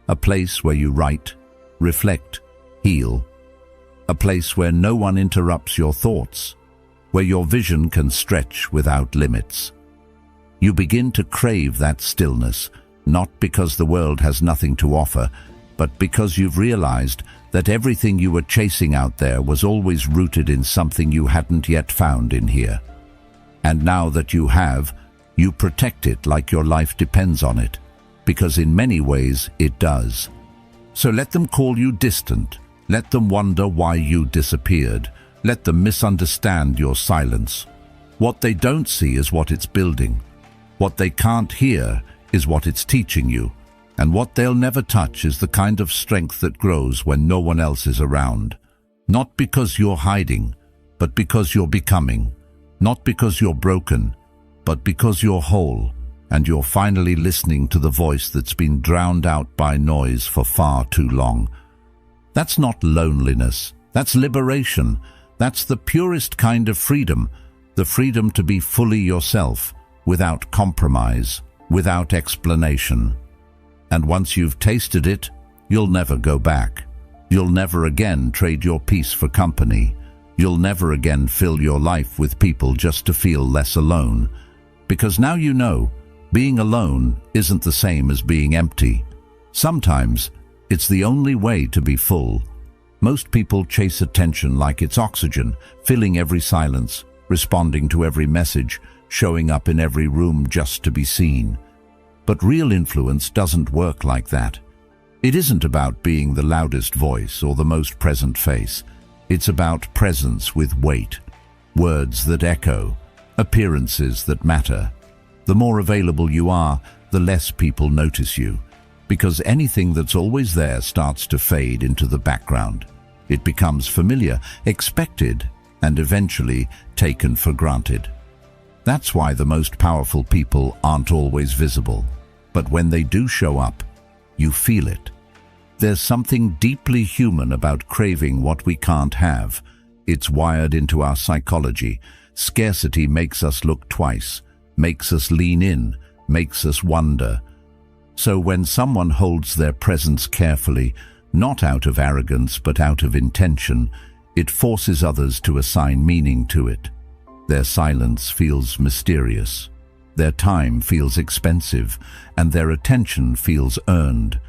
A place where you write, reflect, heal. A place where no one interrupts your thoughts, where your vision can stretch without limits. You begin to crave that stillness, not because the world has nothing to offer, but because you've realized that everything you were chasing out there was always rooted in something you hadn't yet found in here. And now that you have, you protect it like your life depends on it, because in many ways it does. So let them call you distant. Let them wonder why you disappeared. Let them misunderstand your silence. What they don't see is what it's building. What they can't hear is what it's teaching you. And what they'll never touch is the kind of strength that grows when no one else is around. Not because you're hiding, but because you're becoming. Not because you're broken, but because you're whole, and you're finally listening to the voice that's been drowned out by noise for far too long. That's not loneliness. That's liberation. That's the purest kind of freedom. the freedom to be fully yourself, without compromise, without explanation. And once you've tasted it, you'll never go back. You'll never again trade your peace for company. You'll never again fill your life with people just to feel less alone. Because now you know, being alone isn't the same as being empty. Sometimes, it's the only way to be full. Most people chase attention like it's oxygen, filling every silence, responding to every message, showing up in every room just to be seen. But real influence doesn't work like that. It isn't about being the loudest voice or the most present face. It's about presence with weight, words that echo, appearances that matter. The more available you are, the less people notice you, because anything that's always there starts to fade into the background. It becomes familiar, expected, and eventually taken for granted. That's why the most powerful people aren't always visible. But when they do show up, you feel it. There's something deeply human about craving what we can't have. It's wired into our psychology. Scarcity makes us look twice, makes us lean in, makes us wonder. So when someone holds their presence carefully, not out of arrogance but out of intention, it forces others to assign meaning to it. Their silence feels mysterious. Their time feels expensive, and their attention feels earned.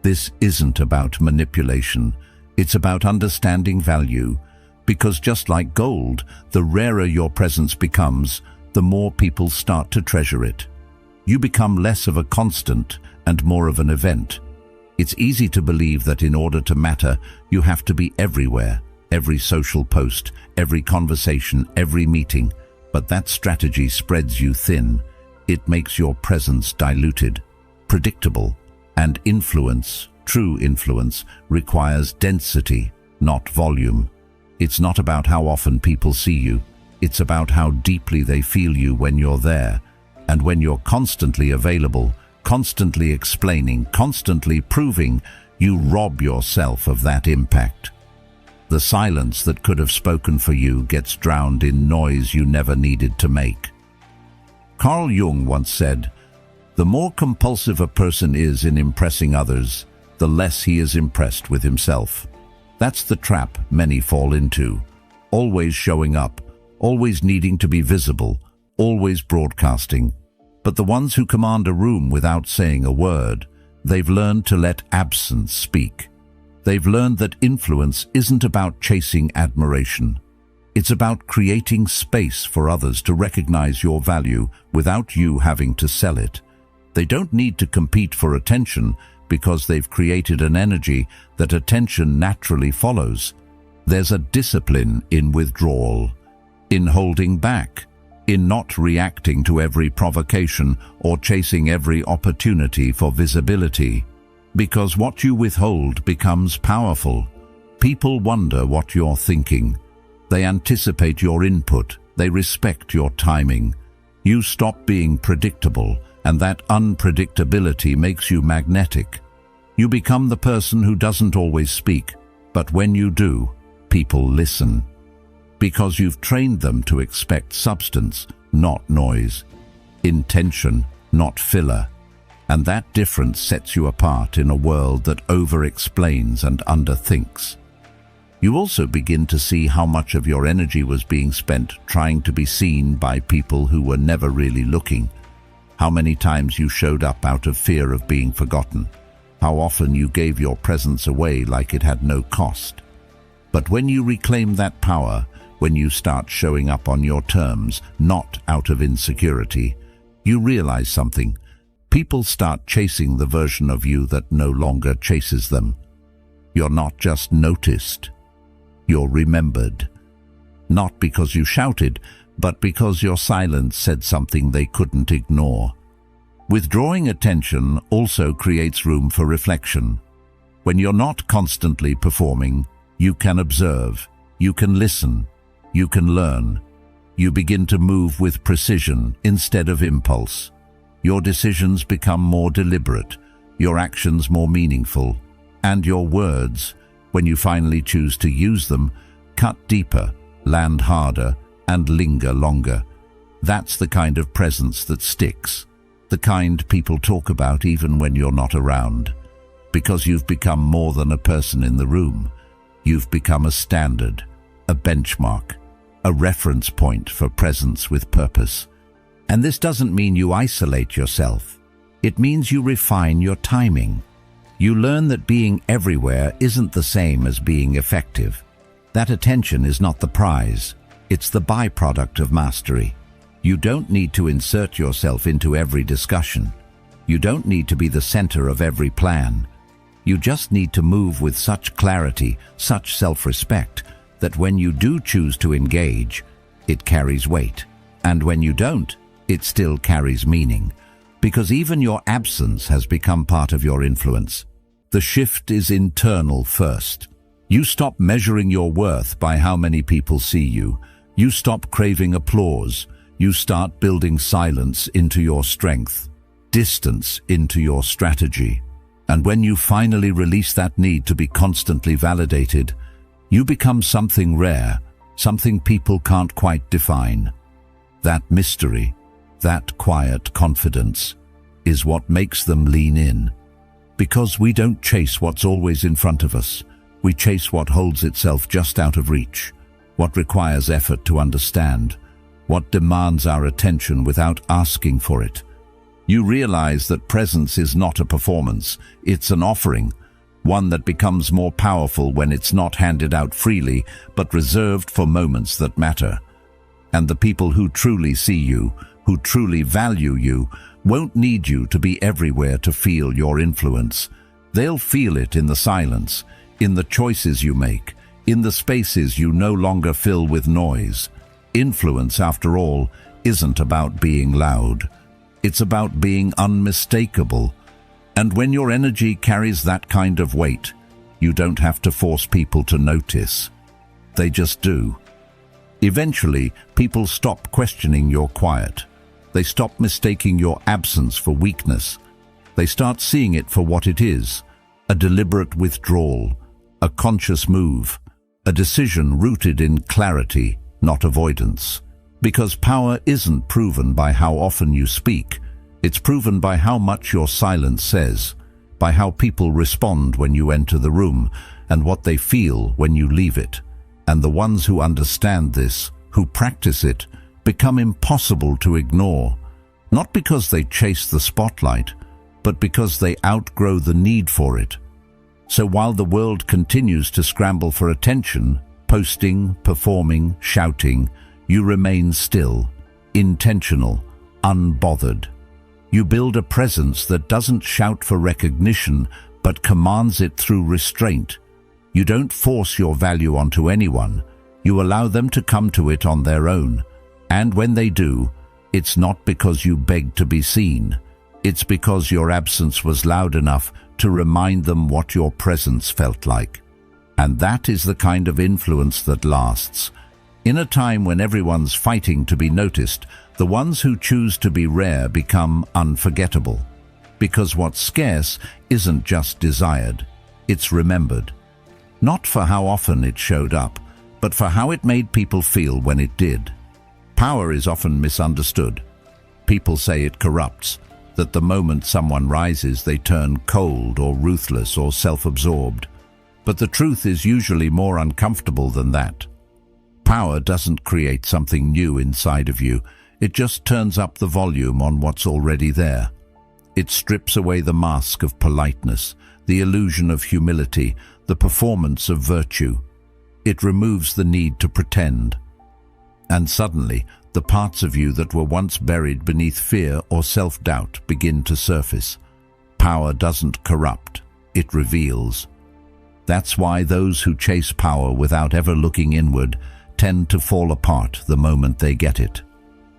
This isn't about manipulation. It's about understanding value, because just like gold, the rarer your presence becomes, the more people start to treasure it. You become less of a constant and more of an event. It's easy to believe that in order to matter, you have to be everywhere, every social post, every conversation, every meeting. But that strategy spreads you thin. It makes your presence diluted, predictable, and influence, true influence, requires density, not volume. It's not about how often people see you. It's about how deeply they feel you when you're there. And when you're constantly available, constantly explaining, constantly proving, you rob yourself of that impact. The silence that could have spoken for you gets drowned in noise you never needed to make. Carl Jung once said, "The more compulsive a person is in impressing others, the less he is impressed with himself." That's the trap many fall into. Always showing up, always needing to be visible, always broadcasting. But the ones who command a room without saying a word, they've learned to let absence speak. They've learned that influence isn't about chasing admiration. It's about creating space for others to recognize your value without you having to sell it. They don't need to compete for attention because they've created an energy that attention naturally follows. There's a discipline in withdrawal, in holding back, in not reacting to every provocation or chasing every opportunity for visibility. Because what you withhold becomes powerful. People wonder what you're thinking. They anticipate your input. They respect your timing. You stop being predictable, and that unpredictability makes you magnetic. You become the person who doesn't always speak, but when you do, people listen. Because you've trained them to expect substance, not noise. Intention, not filler. And that difference sets you apart in a world that over-explains and underthinks. You also begin to see how much of your energy was being spent trying to be seen by people who were never really looking. How many times you showed up out of fear of being forgotten. How often you gave your presence away like it had no cost. But when you reclaim that power, when you start showing up on your terms, not out of insecurity, you realize something. People start chasing the version of you that no longer chases them. You're not just noticed. You're remembered. Not because you shouted, but because your silence said something they couldn't ignore. Withdrawing attention also creates room for reflection. When you're not constantly performing, you can observe, you can listen, you can learn. You begin to move with precision instead of impulse. Your decisions become more deliberate, your actions more meaningful, and your words, when you finally choose to use them, cut deeper, land harder, and linger longer. That's the kind of presence that sticks, the kind people talk about even when you're not around. Because you've become more than a person in the room. You've become a standard, a benchmark, a reference point for presence with purpose. And this doesn't mean you isolate yourself. It means you refine your timing. You learn that being everywhere isn't the same as being effective. That attention is not the prize. It's the byproduct of mastery. You don't need to insert yourself into every discussion. You don't need to be the center of every plan. You just need to move with such clarity, such self-respect, that when you do choose to engage, it carries weight. And when you don't, it still carries meaning. Because even your absence has become part of your influence. The shift is internal first. You stop measuring your worth by how many people see you. You stop craving applause. You start building silence into your strength, distance into your strategy. And when you finally release that need to be constantly validated, you become something rare, something people can't quite define. That mystery, that quiet confidence, is what makes them lean in. Because we don't chase what's always in front of us. We chase what holds itself just out of reach, what requires effort to understand, what demands our attention without asking for it. You realize that presence is not a performance, it's an offering, one that becomes more powerful when it's not handed out freely, but reserved for moments that matter. And the people who truly see you, who truly value you, won't need you to be everywhere to feel your influence. They'll feel it in the silence, in the choices you make, in the spaces you no longer fill with noise. Influence, after all, isn't about being loud. It's about being unmistakable. And when your energy carries that kind of weight, you don't have to force people to notice. They just do. Eventually, people stop questioning your quiet. They stop mistaking your absence for weakness. They start seeing it for what it is, a deliberate withdrawal, a conscious move, a decision rooted in clarity, not avoidance. Because power isn't proven by how often you speak. It's proven by how much your silence says, by how people respond when you enter the room, and what they feel when you leave it. And the ones who understand this, who practice it, become impossible to ignore, not because they chase the spotlight, but because they outgrow the need for it. So while the world continues to scramble for attention, posting, performing, shouting, you remain still, intentional, unbothered. You build a presence that doesn't shout for recognition, but commands it through restraint. You don't force your value onto anyone. You allow them to come to it on their own. And when they do, it's not because you begged to be seen. It's because your absence was loud enough to remind them what your presence felt like. And that is the kind of influence that lasts. In a time when everyone's fighting to be noticed, the ones who choose to be rare become unforgettable. Because what's scarce isn't just desired, it's remembered. Not for how often it showed up, but for how it made people feel when it did. Power is often misunderstood. People say it corrupts, that the moment someone rises they turn cold or ruthless or self-absorbed. But the truth is usually more uncomfortable than that. Power doesn't create something new inside of you. It just turns up the volume on what's already there. It strips away the mask of politeness, the illusion of humility, the performance of virtue. It removes the need to pretend. And suddenly, the parts of you that were once buried beneath fear or self-doubt begin to surface. Power doesn't corrupt, it reveals. That's why those who chase power without ever looking inward tend to fall apart the moment they get it.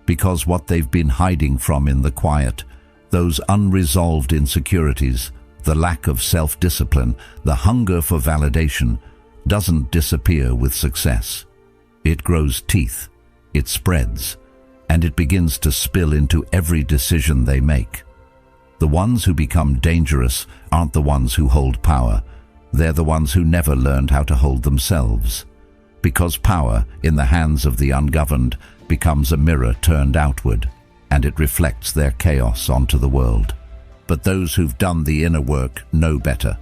Because what they've been hiding from in the quiet, those unresolved insecurities, the lack of self-discipline, the hunger for validation, doesn't disappear with success. It grows teeth, it spreads, and it begins to spill into every decision they make. The ones who become dangerous aren't the ones who hold power. They're the ones who never learned how to hold themselves. because power, in the hands of the ungoverned, becomes a mirror turned outward, and it reflects their chaos onto the world. But those who've done the inner work know better.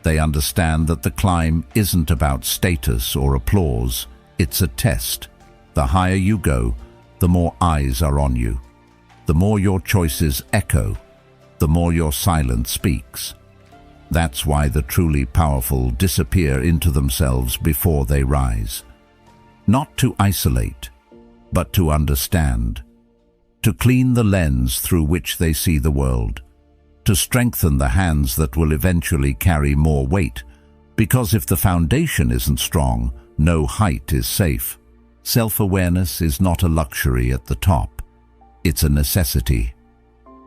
They understand that the climb isn't about status or applause, it's a test. The higher you go, the more eyes are on you. The more your choices echo, the more your silence speaks. That's why the truly powerful disappear into themselves before they rise. Not to isolate, but to understand. To clean the lens through which they see the world. To strengthen the hands that will eventually carry more weight. Because if the foundation isn't strong, no height is safe. Self-awareness is not a luxury at the top. It's a necessity.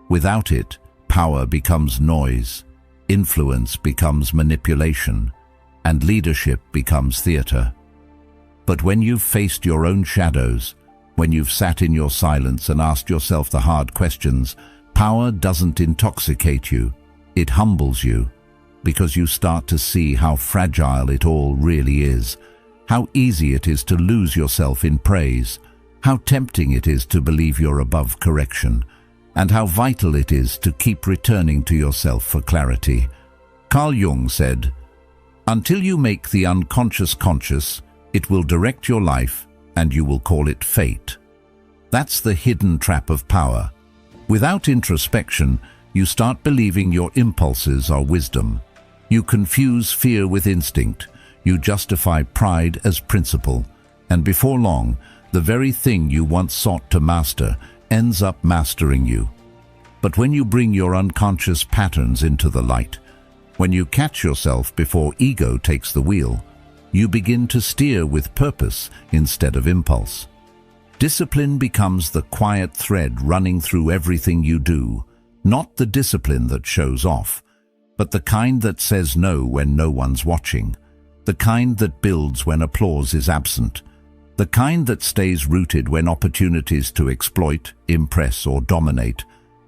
Without it, power becomes noise, influence becomes manipulation, and leadership becomes theater. But when you've faced your own shadows, when you've sat in your silence and asked yourself the hard questions, power doesn't intoxicate you, it humbles you, because you start to see how fragile it all really is, how easy it is to lose yourself in praise, how tempting it is to believe you're above correction, and how vital it is to keep returning to yourself for clarity. Carl Jung said, "Until you make the unconscious conscious, it will direct your life and you will call it fate." That's the hidden trap of power. Without introspection, you start believing your impulses are wisdom. You confuse fear with instinct. You justify pride as principle. And before long, the very thing you once sought to master ends up mastering you. But when you bring your unconscious patterns into the light, when you catch yourself before ego takes the wheel, you begin to steer with purpose instead of impulse. Discipline becomes the quiet thread running through everything you do, not the discipline that shows off, but the kind that says no when no one's watching, the kind that builds when applause is absent, the kind that stays rooted when opportunities to exploit, impress, or dominate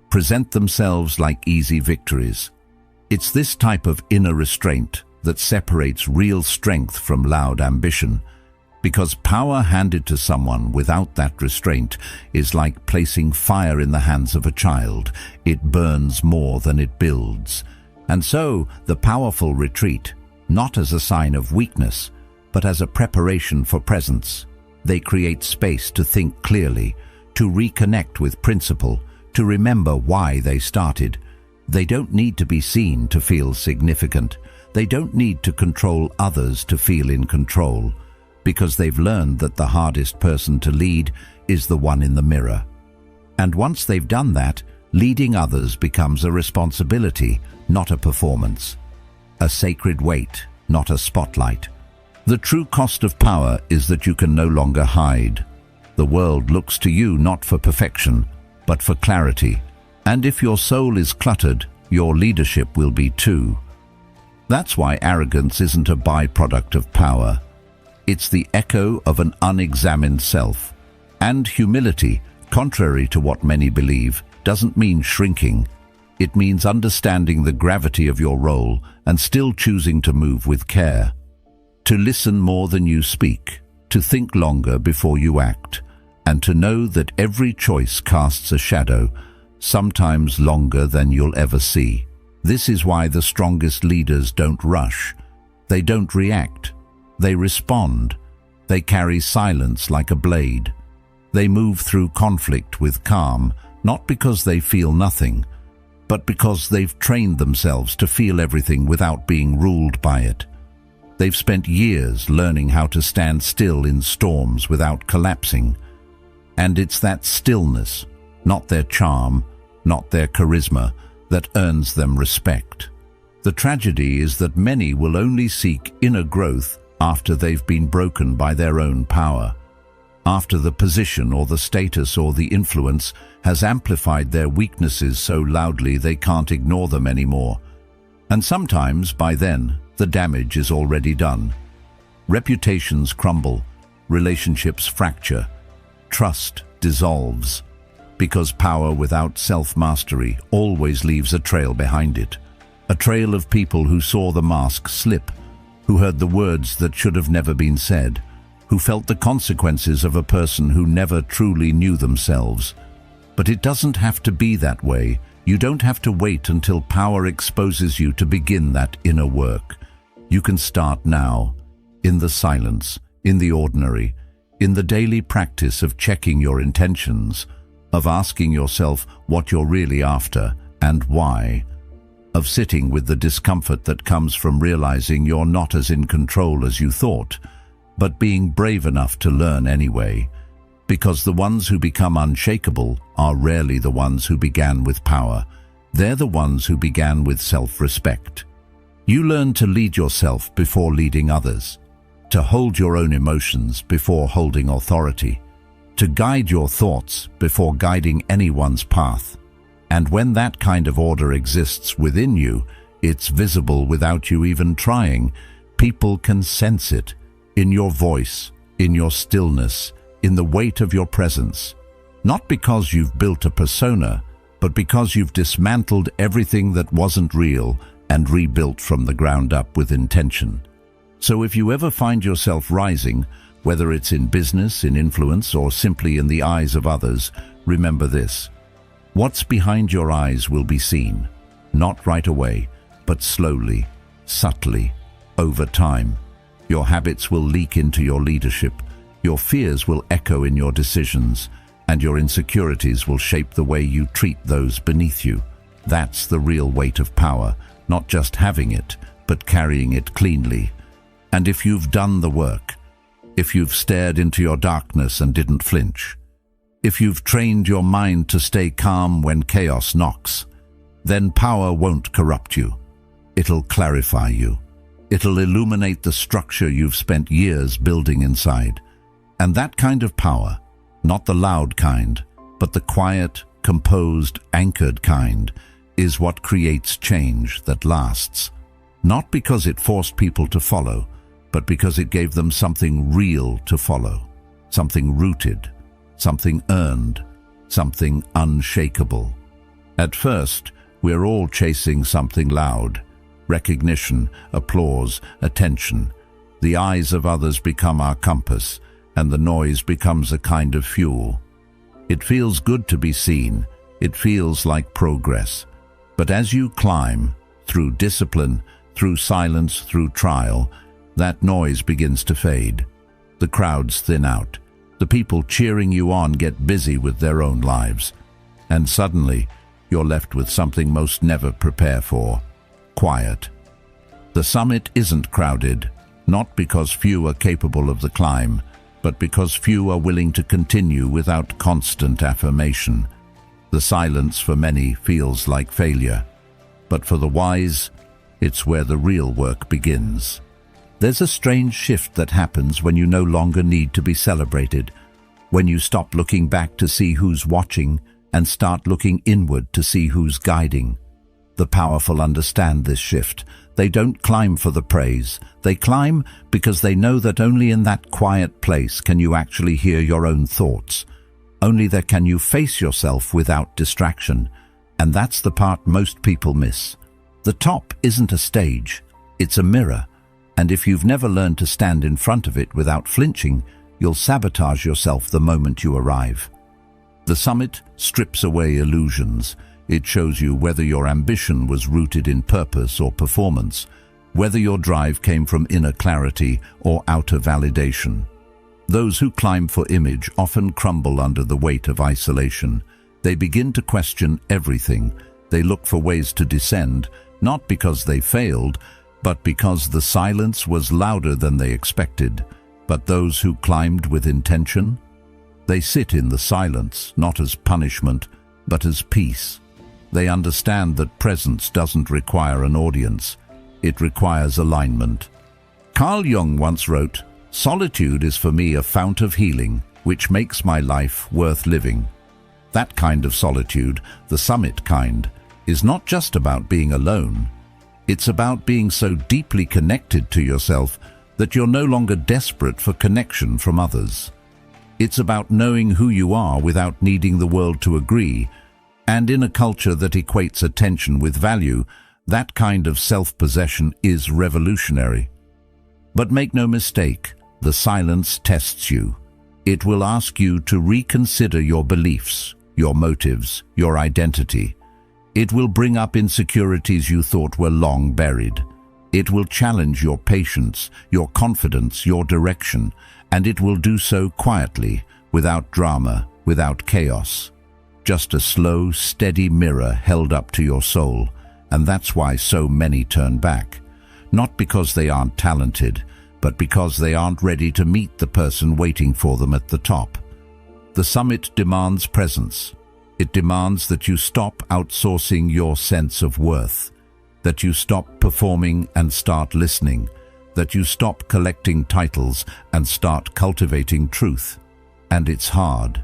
present themselves like easy victories. It's this type of inner restraint that separates real strength from loud ambition, because power handed to someone without that restraint is like placing fire in the hands of a child. It burns more than it builds. And so the powerful retreat, not as a sign of weakness, but as a preparation for presence. They create space to think clearly, to reconnect with principle, to remember why they started. They don't need to be seen to feel significant. They don't need to control others to feel in control, because they've learned that the hardest person to lead is the one in the mirror. And once they've done that, leading others becomes a responsibility, not a performance. A sacred weight, not a spotlight. The true cost of power is that you can no longer hide. The world looks to you not for perfection, but for clarity. And if your soul is cluttered, your leadership will be too. That's why arrogance isn't a byproduct of power. It's the echo of an unexamined self. And humility, contrary to what many believe, doesn't mean shrinking. It means understanding the gravity of your role and still choosing to move with care. To listen more than you speak, to think longer before you act, and to know that every choice casts a shadow, sometimes longer than you'll ever see. This is why the strongest leaders don't rush. They don't react. They respond. They carry silence like a blade. They move through conflict with calm, not because they feel nothing, but because they've trained themselves to feel everything without being ruled by it. They've spent years learning how to stand still in storms without collapsing. And it's that stillness, not their charm, not their charisma, that earns them respect. The tragedy is that many will only seek inner growth after they've been broken by their own power, after the position or the status or the influence has amplified their weaknesses so loudly they can't ignore them anymore. And sometimes, by then, the damage is already done. Reputations crumble, relationships fracture, trust dissolves, because power without self-mastery always leaves a trail behind it. A trail of people who saw the mask slip, who heard the words that should have never been said, who felt the consequences of a person who never truly knew themselves. But it doesn't have to be that way. You don't have to wait until power exposes you to begin that inner work. You can start now, in the silence, in the ordinary, in the daily practice of checking your intentions, of asking yourself what you're really after and why, of sitting with the discomfort that comes from realizing you're not as in control as you thought, but being brave enough to learn anyway, because the ones who become unshakable are rarely the ones who began with power. They're the ones who began with self-respect. You learn to lead yourself before leading others, to hold your own emotions before holding authority, to guide your thoughts before guiding anyone's path. And when that kind of order exists within you, it's visible without you even trying. People can sense it in your voice, in your stillness, in the weight of your presence. Not because you've built a persona, but because you've dismantled everything that wasn't real and rebuilt from the ground up with intention. So if you ever find yourself rising, whether it's in business, in influence, or simply in the eyes of others, remember this. What's behind your eyes will be seen, not right away, but slowly, subtly, over time. Your habits will leak into your leadership, your fears will echo in your decisions, and your insecurities will shape the way you treat those beneath you. That's the real weight of power, not just having it, but carrying it cleanly. And if you've done the work, if you've stared into your darkness and didn't flinch, if you've trained your mind to stay calm when chaos knocks, then power won't corrupt you. It'll clarify you. It'll illuminate the structure you've spent years building inside. And that kind of power, not the loud kind, but the quiet, composed, anchored kind, is what creates change that lasts. Not because it forced people to follow, but because it gave them something real to follow, something rooted, something earned, something unshakable. At first, we're all chasing something loud. Recognition, applause, attention. The eyes of others become our compass, and the noise becomes a kind of fuel. It feels good to be seen. It feels like progress. But as you climb, through discipline, through silence, through trial, that noise begins to fade. The crowds thin out. The people cheering you on get busy with their own lives. And suddenly, you're left with something most never prepare for: quiet. The summit isn't crowded, not because few are capable of the climb, but because few are willing to continue without constant affirmation. The silence for many feels like failure, but for the wise, it's where the real work begins. There's a strange shift that happens when you no longer need to be celebrated, when you stop looking back to see who's watching and start looking inward to see who's guiding. The powerful understand this shift. They don't climb for the praise. They climb because they know that only in that quiet place can you actually hear your own thoughts. Only there can you face yourself without distraction. And that's the part most people miss. The top isn't a stage, it's a mirror. And if you've never learned to stand in front of it without flinching, you'll sabotage yourself the moment you arrive. The summit strips away illusions. It shows you whether your ambition was rooted in purpose or performance, whether your drive came from inner clarity or outer validation. Those who climb for image often crumble under the weight of isolation. They begin to question everything. They look for ways to descend, not because they failed, but because the silence was louder than they expected. But those who climbed with intention, they sit in the silence, not as punishment, but as peace. They understand that presence doesn't require an audience. It requires alignment. Carl Jung once wrote, "Solitude is for me a fount of healing, which makes my life worth living." That kind of solitude, the summit kind, is not just about being alone. It's about being so deeply connected to yourself that you're no longer desperate for connection from others. It's about knowing who you are without needing the world to agree. And in a culture that equates attention with value, that kind of self-possession is revolutionary. But make no mistake, The silence tests you. It will ask you to reconsider your beliefs, your motives, your identity. It will bring up insecurities you thought were long buried. It will challenge your patience, your confidence, your direction, and it will do so quietly, without drama, without chaos. Just a slow, steady mirror held up to your soul, and that's why so many turn back. Not because they aren't talented, but because they aren't ready to meet the person waiting for them at the top. The summit demands presence. It demands that you stop outsourcing your sense of worth, that you stop performing and start listening, that you stop collecting titles and start cultivating truth. And it's hard,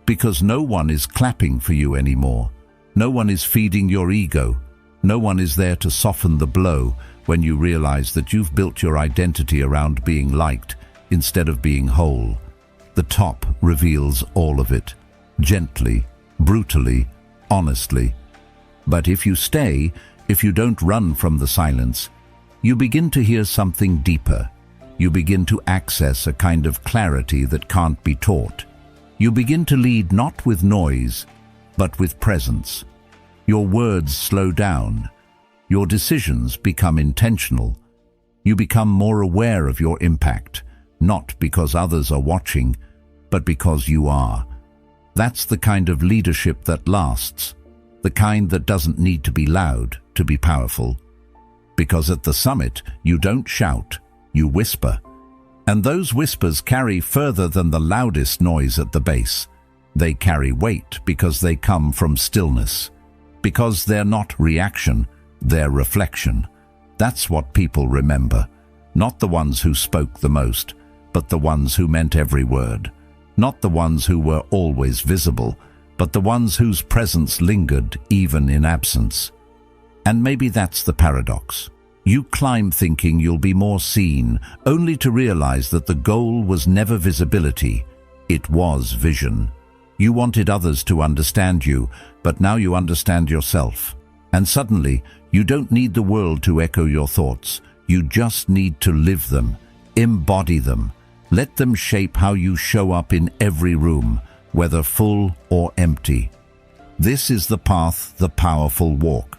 because no one is clapping for you anymore. No one is feeding your ego. No one is there to soften the blow when you realize that you've built your identity around being liked instead of being whole. The top reveals all of it, gently, brutally, honestly. But if you stay, if you don't run from the silence, you begin to hear something deeper. You begin to access a kind of clarity that can't be taught. You begin to lead not with noise, but with presence. Your words slow down. Your decisions become intentional. You become more aware of your impact, not because others are watching, but because you are. That's the kind of leadership that lasts, the kind that doesn't need to be loud to be powerful. Because at the summit, you don't shout, you whisper. And those whispers carry further than the loudest noise at the base. They carry weight because they come from stillness. Because they're not reaction, they're reflection. That's what people remember. Not the ones who spoke the most, but the ones who meant every word. Not the ones who were always visible, but the ones whose presence lingered even in absence. And maybe that's the paradox. You climb thinking you'll be more seen, only to realize that the goal was never visibility. It was vision. You wanted others to understand you, but now you understand yourself. And suddenly, you don't need the world to echo your thoughts. You just need to live them, embody them. Let them shape how you show up in every room, whether full or empty. This is the path the powerful walk.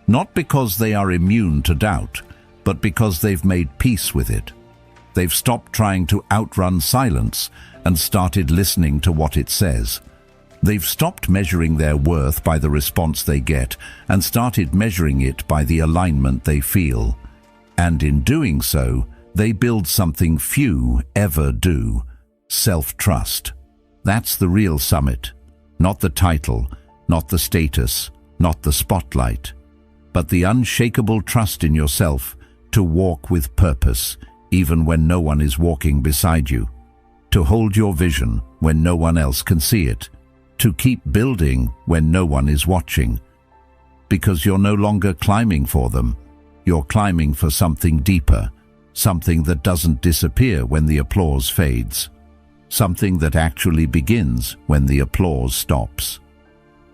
Not because they are immune to doubt, but because they've made peace with it. They've stopped trying to outrun silence and started listening to what it says. They've stopped measuring their worth by the response they get and started measuring it by the alignment they feel. And in doing so, they build something few ever do: self-trust. That's the real summit. Not the title, not the status, not the spotlight, but the unshakable trust in yourself to walk with purpose, even when no one is walking beside you. To hold your vision when no one else can see it. To keep building when no one is watching. Because you're no longer climbing for them. You're climbing for something deeper, something that doesn't disappear when the applause fades. Something that actually begins when the applause stops.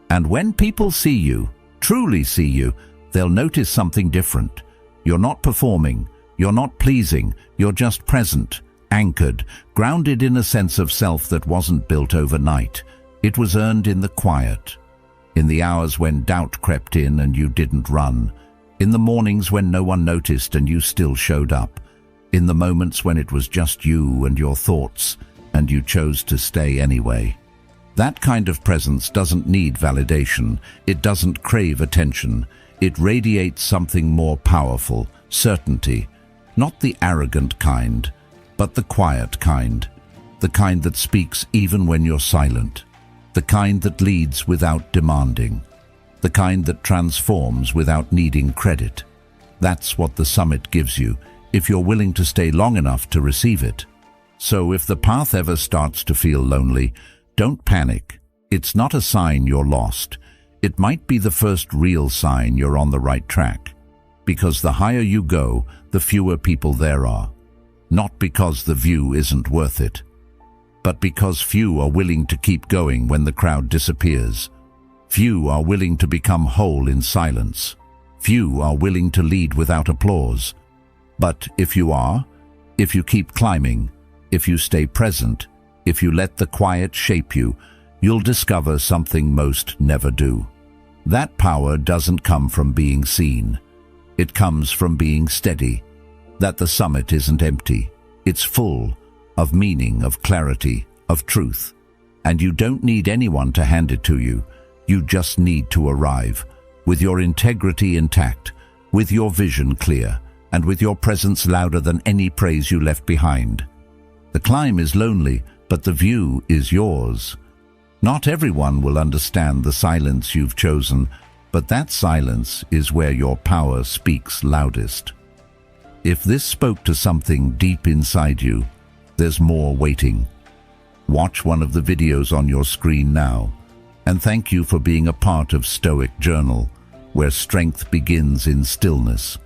And when people see you, truly see you, they'll notice something different. You're not performing, you're not pleasing, you're just present, anchored, grounded in a sense of self that wasn't built overnight. It was earned in the quiet, in the hours when doubt crept in and you didn't run, in the mornings when no one noticed and you still showed up, in the moments when it was just you and your thoughts and you chose to stay anyway. That kind of presence doesn't need validation, it doesn't crave attention. It radiates something more powerful, certainty, not the arrogant kind, but the quiet kind, the kind that speaks even when you're silent, the kind that leads without demanding, the kind that transforms without needing credit. That's what the summit gives you, if you're willing to stay long enough to receive it. So if the path ever starts to feel lonely, don't panic. It's not a sign you're lost. It might be the first real sign you're on the right track. Because the higher you go, the fewer people there are. Not because the view isn't worth it, but because few are willing to keep going when the crowd disappears. Few are willing to become whole in silence. Few are willing to lead without applause. But if you are, If you keep climbing, if you stay present, if you let the quiet shape you, you'll discover something most never do. That power doesn't come from being seen. It comes from being steady. That the summit isn't empty. It's full of meaning, of clarity, of truth. And you don't need anyone to hand it to you. You just need to arrive, with your integrity intact, with your vision clear, and with your presence louder than any praise you left behind. The climb is lonely, but the view is yours. Not everyone will understand the silence you've chosen, but that silence is where your power speaks loudest. If this spoke to something deep inside you, there's more waiting. Watch one of the videos on your screen now, and thank you for being a part of Stoic Journal, where strength begins in stillness.